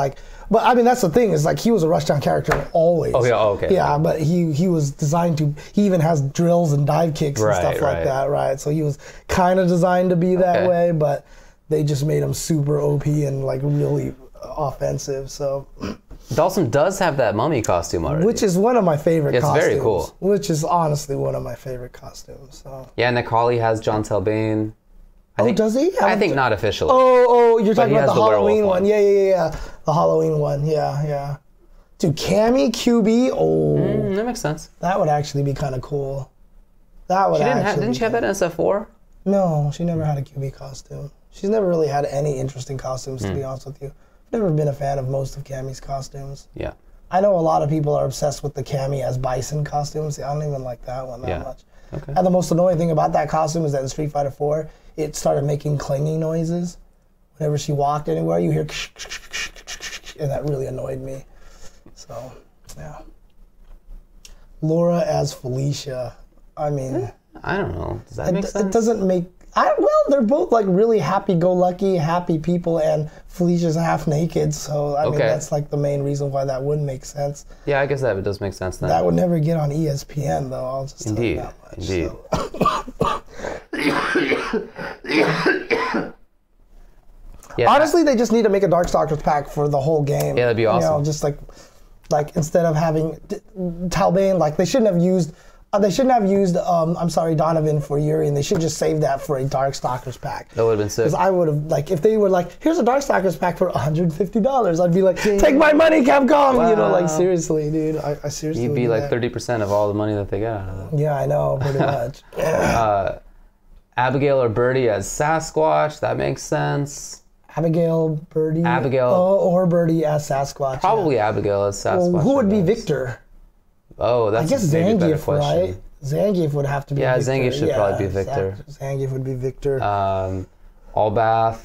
but I mean, that's the thing, is like he was a rushdown character always. Oh, yeah, okay. Yeah, but he was designed to, he even has drills and dive kicks and stuff like that, right? So he was kind of designed to be that way, but they just made him super OP and like really offensive, so... Dhalsim does have that mummy costume already. Which is one of my favorite costumes. It's very cool. Which is honestly one of my favorite costumes. So. Yeah, Necalli has John Telbane. Does he? I think not officially. Oh, you're talking about the Halloween one. Yeah. The Halloween one, yeah. Dude, Cammy, QB, that makes sense. That would actually be kind of cool. That would Didn't she have that in SF4? No, she never had a QB costume. She's never really had any interesting costumes, to be honest with you. Never been a fan of most of Cammy's costumes. Yeah. I know a lot of people are obsessed with the Cammy as Bison costumes. I don't even like that one that much. Okay. And the most annoying thing about that costume is that in Street Fighter 4, it started making clanging noises. Whenever she walked anywhere, you hear and that really annoyed me. So, yeah. Laura as Felicia. I mean... I don't know. Does that make sense? It doesn't make... well, they're both like really happy-go-lucky, happy people, and Felicia's half naked, so I mean that's like the main reason why that wouldn't make sense. Yeah, I guess that does make sense then. That would never get on ESPN though, I'll just tell you that much. Indeed. So. Honestly, they just need to make a Darkstalkers pack for the whole game. Yeah, that'd be awesome. You know, just like instead of having Talbane, like they shouldn't have used They shouldn't have used, I'm sorry, Donovan for Yuri, and they should just save that for a Darkstalkers pack. That would have been sick. Because I would have, like, if they were like, here's a Darkstalkers pack for $150, I'd be like, take my money, Capcom! Wow. You know, like, seriously, dude. I seriously You'd be like 30% of all the money that they get out of it. Yeah, I know, pretty much. Abigail or Birdie as Sasquatch, that makes sense. Abigail, Birdie. Abigail. Or Birdie as Sasquatch. Probably Abigail as Sasquatch. Well, who would be Victor? Oh, that's I guess maybe a better Zangief, question. right? Zangief would have to be Yeah, Victor. Zangief should probably be Victor. Zangief would be Victor. Allbath.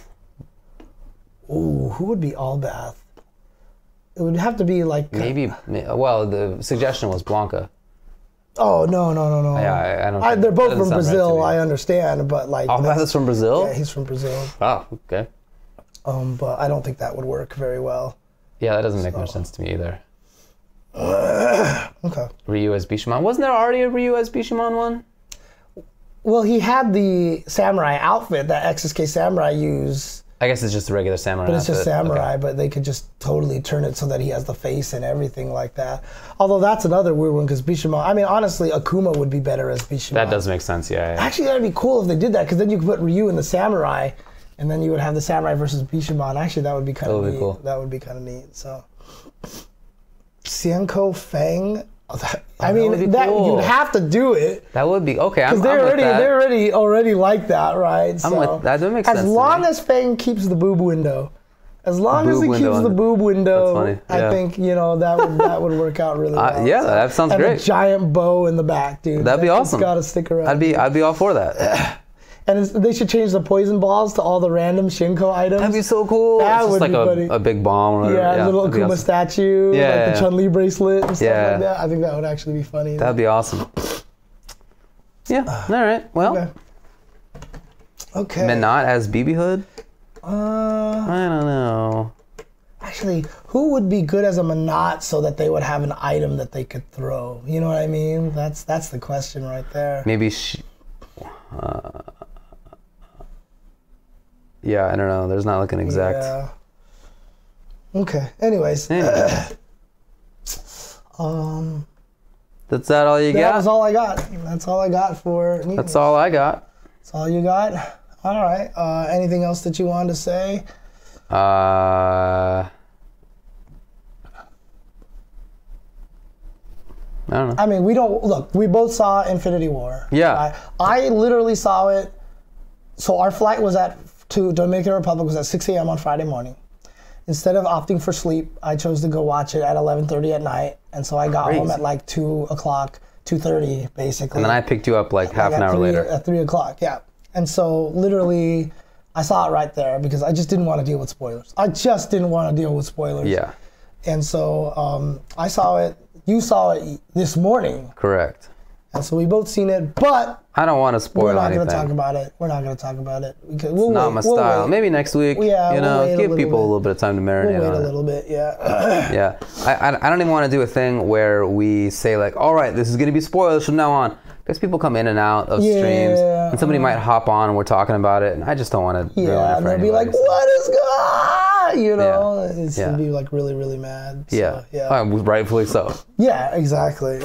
Ooh, who would be Allbath? It would have to be like... Maybe, well, the suggestion was Blanca. Oh, no. Yeah, I don't think they're both from right Brazil, I understand, but like... Allbath is from Brazil? Yeah, he's from Brazil. Oh, okay. But I don't think that would work very well. Yeah, that doesn't make much sense to me either. Okay. Ryu as Bishamon. Wasn't there already a Ryu as Bishamon one? Well, he had the samurai outfit that XSK Samurai used. I guess it's just a regular samurai But it's just outfit. samurai, Okay. but they could just totally turn it so that he has the face and everything like that. Although that's another weird one because Bishamon, I mean, honestly, Akuma would be better as Bishamon. That does make sense, yeah. Actually, that'd be cool if they did that because then you could put Ryu in the samurai and then you would have the samurai versus Bishamon. Actually, that would be kind of neat. Cool. That would be kind of neat. So, Xianko Fang. I mean, that cool. you'd have to do it. That would be okay. I'm They're with that. they're already like that, right? I'm with that. That makes sense. As long as Fang keeps the boob window, as long as he keeps the boob window, That's funny. Yeah. I think that would work out really well. Yeah, that sounds and great. A giant bow in the back, dude. That'd be awesome. It's got to stick around. I'd be all for that. And they should change the poison balls to all the random Shinko items. That'd be so cool. That it's just would like be funny. a big bomb or whatever. Yeah, a little Akuma statue, like the Chun-Li bracelet and stuff like that. I think that would actually be funny. That'd be awesome. Yeah, all right. Well, okay. Menat as BB Hood? I don't know. Actually, who would be good as a Menat so that they would have an item that they could throw? You know what I mean? That's the question right there. Maybe yeah, I don't know. There's not like an exact. Yeah. Okay. Anyways. That's that all you got? That was all I got. That's all I got for Needles. That's all I got. That's all you got? All right. Anything else that you wanted to say? I don't know. I mean, we both saw Infinity War. Yeah. I literally saw it. So our flight was to Dominican Republic was at 6 a.m. on Friday morning. Instead of opting for sleep, I chose to go watch it at 11:30 at night. And so I got home at like 2 o'clock, 2:30 basically. And then I picked you up like half an hour later. At 3 o'clock, yeah. And so literally, I saw it right there because I just didn't want to deal with spoilers. Yeah. And so I saw it. You saw it this morning. Correct. And so we both seen it, but I don't want to spoil anything. We're not going to talk about it. We're not going to talk about it. Because it's not my style. Maybe next week. Yeah, you know, give people a little bit of time to marinate. We'll wait a little bit. Yeah. Yeah. I don't even want to do a thing where we say like, all right, this is going to be spoilers from now on, because people come in and out of streams, and somebody might hop on and we're talking about it, and I just don't want to. Yeah, and they'll be like, "What is going on?" You know, it's gonna be like really, really mad. So, rightfully so. Yeah, exactly.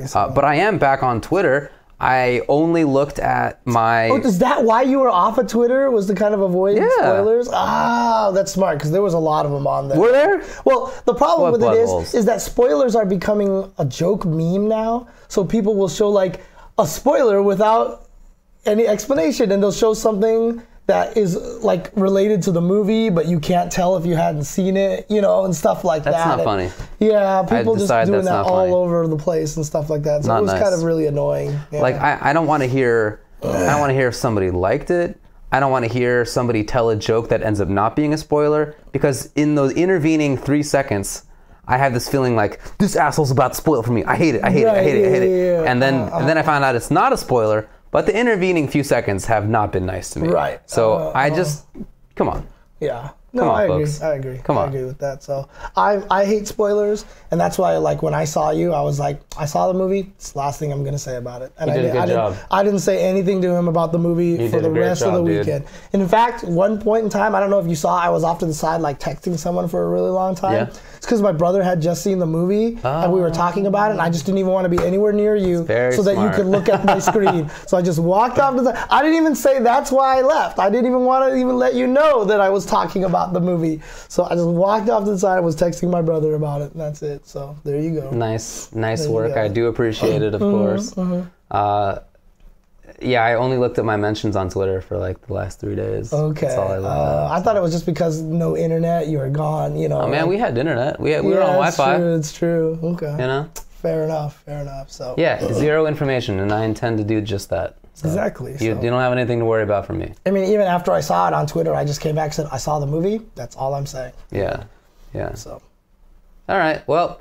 So. But I am back on Twitter. I only looked at my... Oh, is that why you were off of Twitter? Was to kind of avoid spoilers? Ah, that's smart, because there was a lot of them on there. Were there? Well, the problem with it is that spoilers are becoming a joke meme now. So people will show like a spoiler without any explanation, and they'll show something that is like related to the movie, but you can't tell if you hadn't seen it, you know, and stuff like that. That's not funny. Yeah, people just doing that all over the place and stuff like that. So it was kind of really annoying. Yeah. Like I don't want to hear, if somebody liked it. I don't want to hear somebody tell a joke that ends up not being a spoiler, because in those intervening 3 seconds, I have this feeling like this asshole's about to spoil for me. I hate it. And then I found out it's not a spoiler. But the intervening few seconds have not been nice to me. Right. So I just, come on. Yeah. No, I agree. Folks. I agree. Come on. I agree with that. So I hate spoilers, and that's why like when I saw you, I was like, I saw the movie. It's the last thing I'm gonna say about it. And You did a good job. I didn't say anything to him about the movie for the rest of the weekend. And in fact, one point in time, I don't know if you saw, I was off to the side like texting someone for a really long time. Yeah. It's because my brother had just seen the movie and we were talking about it, and I just didn't even want to be anywhere near you so that you could look at my screen. So I just walked off to the side. I didn't even say that's why I left. I didn't even want to even let you know that I was talking about the movie. So I just walked off to the side and was texting my brother about it, and that's it. So there you go. Nice work. I do appreciate it, of course. Yeah, I only looked at my mentions on Twitter for like the last 3 days. Okay. That's all I looked at. I thought it was just because no internet, you were gone, you know. Oh man, we had internet. We were on Wi-Fi. It's true. Okay. You know? Fair enough. So. Yeah, zero information, and I intend to do just that. So exactly. You don't have anything to worry about from me. I mean, even after I saw it on Twitter, I just came back and said, I saw the movie. That's all I'm saying. Yeah. So. All right, well,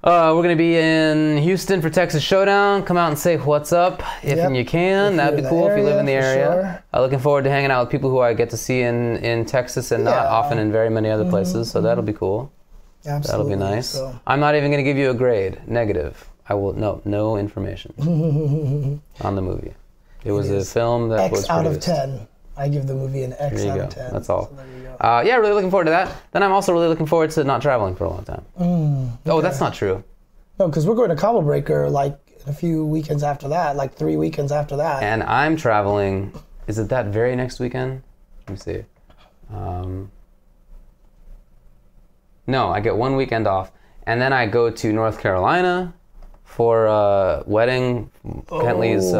we're going to be in Houston for Texas Showdown. Come out and say what's up if you can. That'd be cool if you live in the area. Sure. Looking forward to hanging out with people who I get to see in Texas and not often in very many other places, so that'll be cool. Absolutely. That'll be nice. So. I'm not even going to give you a grade, negative. I will, no information on the movie. It was a film that was X out of 10. I give the movie an X out of 10. That's all. So there you go. Yeah, really looking forward to that. Then I'm also really looking forward to not traveling for a long time. Okay. Oh, that's not true. No, because we're going to Combo Breaker like a few weekends after that, like 3 weekends after that. And I'm traveling, is it that very next weekend? Let me see. No, I get 1 weekend off. And then I go to North Carolina for a wedding. Kentley's,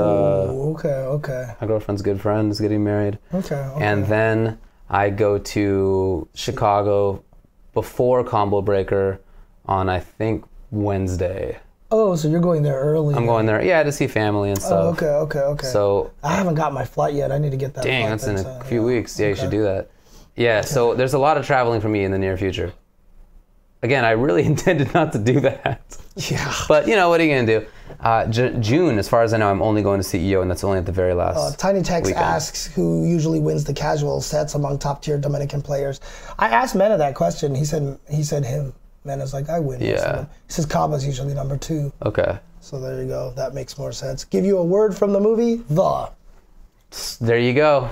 my girlfriend's good friend is getting married. Okay. And then I go to Chicago before Combo Breaker on, I think, Wednesday. Oh, so you're going there early. I'm going there, to see family and stuff. Oh, okay. So I haven't got my flight yet. I need to get that. Dang, that's in a few weeks. Yeah, you should do that. Yeah, so there's a lot of traveling for me in the near future. Again, I really intended not to do that. Yeah. But, what are you going to do? June, as far as I know, I'm only going to CEO, and that's only at the very last Tiny Tex weekend. asks who usually wins the casual sets among top-tier Dominican players. I asked Mena that question. He said him. Mena's like, I win. Yeah. He says Kaba's usually number 2. Okay. So there you go. That makes more sense. Give you a word from the movie, the. There you go.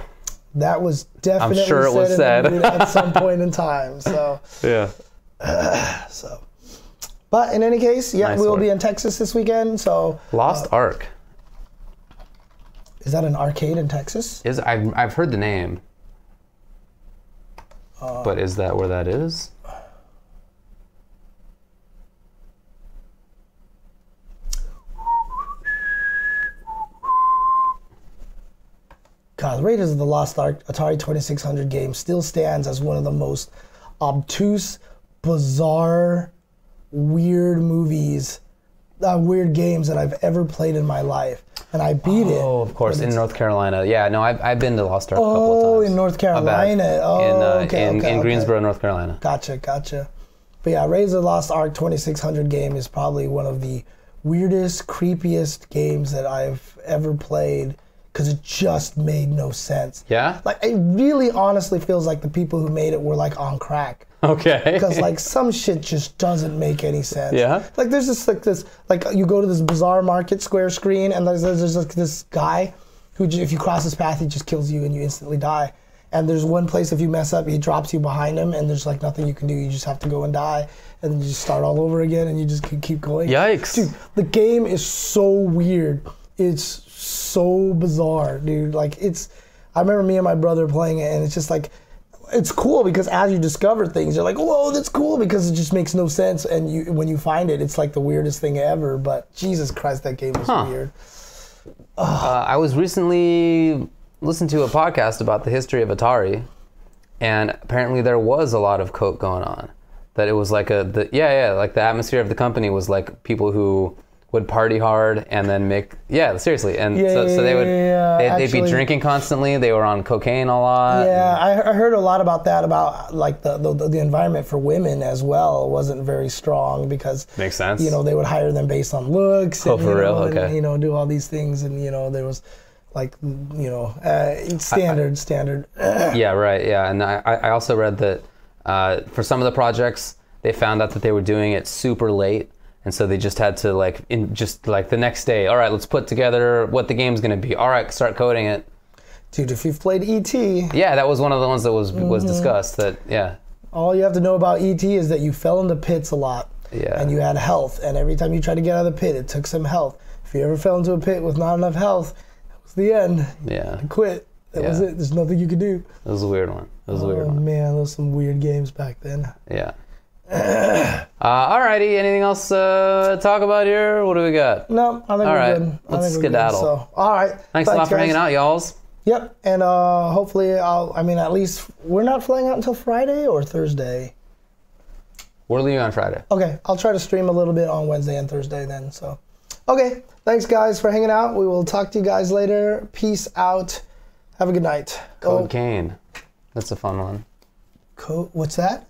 That was definitely I'm sure it was said at some point in time. So. Yeah. But in any case, nice we will work. be in Texas this weekend. So Lost Ark. Is that an arcade in Texas? I've heard the name, but is that where that is? God, Raiders of the Lost Ark Atari 2600 game still stands as one of the most obtuse, bizarre, weird games that I've ever played in my life. And I beat it. Oh, of course, in North Carolina. Yeah, no, I've been to Lost Ark a couple of times. In North Carolina. In Greensboro, North Carolina. Gotcha. But yeah, Raiders of the Lost Ark 2600 game is probably one of the weirdest, creepiest games that I've ever played. Because it just made no sense. Yeah? Like, it really honestly feels like the people who made it were, like, on crack. Okay. Because, like, some shit just doesn't make any sense. Yeah? Like, there's this, you go to this bizarre market square screen, and there's like, this guy who, if you cross his path, he just kills you and you instantly die. And there's one place, if you mess up, he drops you behind him, and there's, like, nothing you can do. You just have to go and die. And then you just start all over again, and you just keep going. Yikes. Dude, the game is so weird. It's so bizarre, dude. Like, I remember me and my brother playing it, and it's just like, it's cool because as you discover things, you're like, whoa, that's cool, because it just makes no sense. And when you find it, it's like the weirdest thing ever. But Jesus Christ, that game was weird. I was recently listening to a podcast about the history of Atari, and apparently there was a lot of coke going on. That it was like like the atmosphere of the company was like people who would party hard and then seriously. And so they'd be drinking constantly. They were on cocaine a lot. Yeah, I heard a lot about that, about like the environment for women as well wasn't very strong because makes sense. They would hire them based on looks. Oh, for real? Okay. And, do all these things, and there was like, you know, standard. Yeah, right. Yeah, and I also read that for some of the projects, they found out that they were doing it super late, and so they just had to like the next day. All right, let's put together what the game's gonna be. All right, start coding it. Dude, if you've played ET, yeah, that was one of the ones that was discussed. That all you have to know about ET is that you fell into pits a lot. Yeah. And you had health, and every time you tried to get out of the pit, it took some health. If you ever fell into a pit with not enough health, it was the end. Yeah. You quit. That was it. There's nothing you could do. It was a weird one. Oh man, those were some weird games back then. Yeah. Alrighty, anything else to talk about here? What do we got? No, I think we're good. Let's skedaddle. So, all right. Thanks a lot for hanging out, y'alls. Yep, and hopefully at least we're not flying out until Friday or Thursday. We're leaving on Friday. Okay, I'll try to stream a little bit on Wednesday and Thursday then. So, okay, thanks guys for hanging out. We will talk to you guys later. Peace out. Have a good night. Code Cane. That's a fun one. What's that?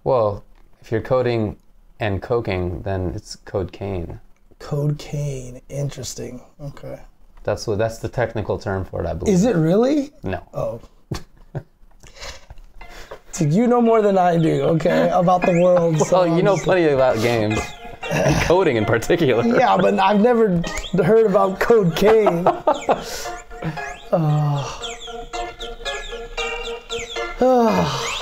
Well, if you're coding and coking, then it's Code Cane. Code Cane. Interesting. Okay. That's the technical term for it, I believe. Is it really? No. Oh. Dude, you know more than I do, okay, about the world. Well, so you know plenty about games. And coding in particular. Yeah, but I've never heard about Code Cane. Oh.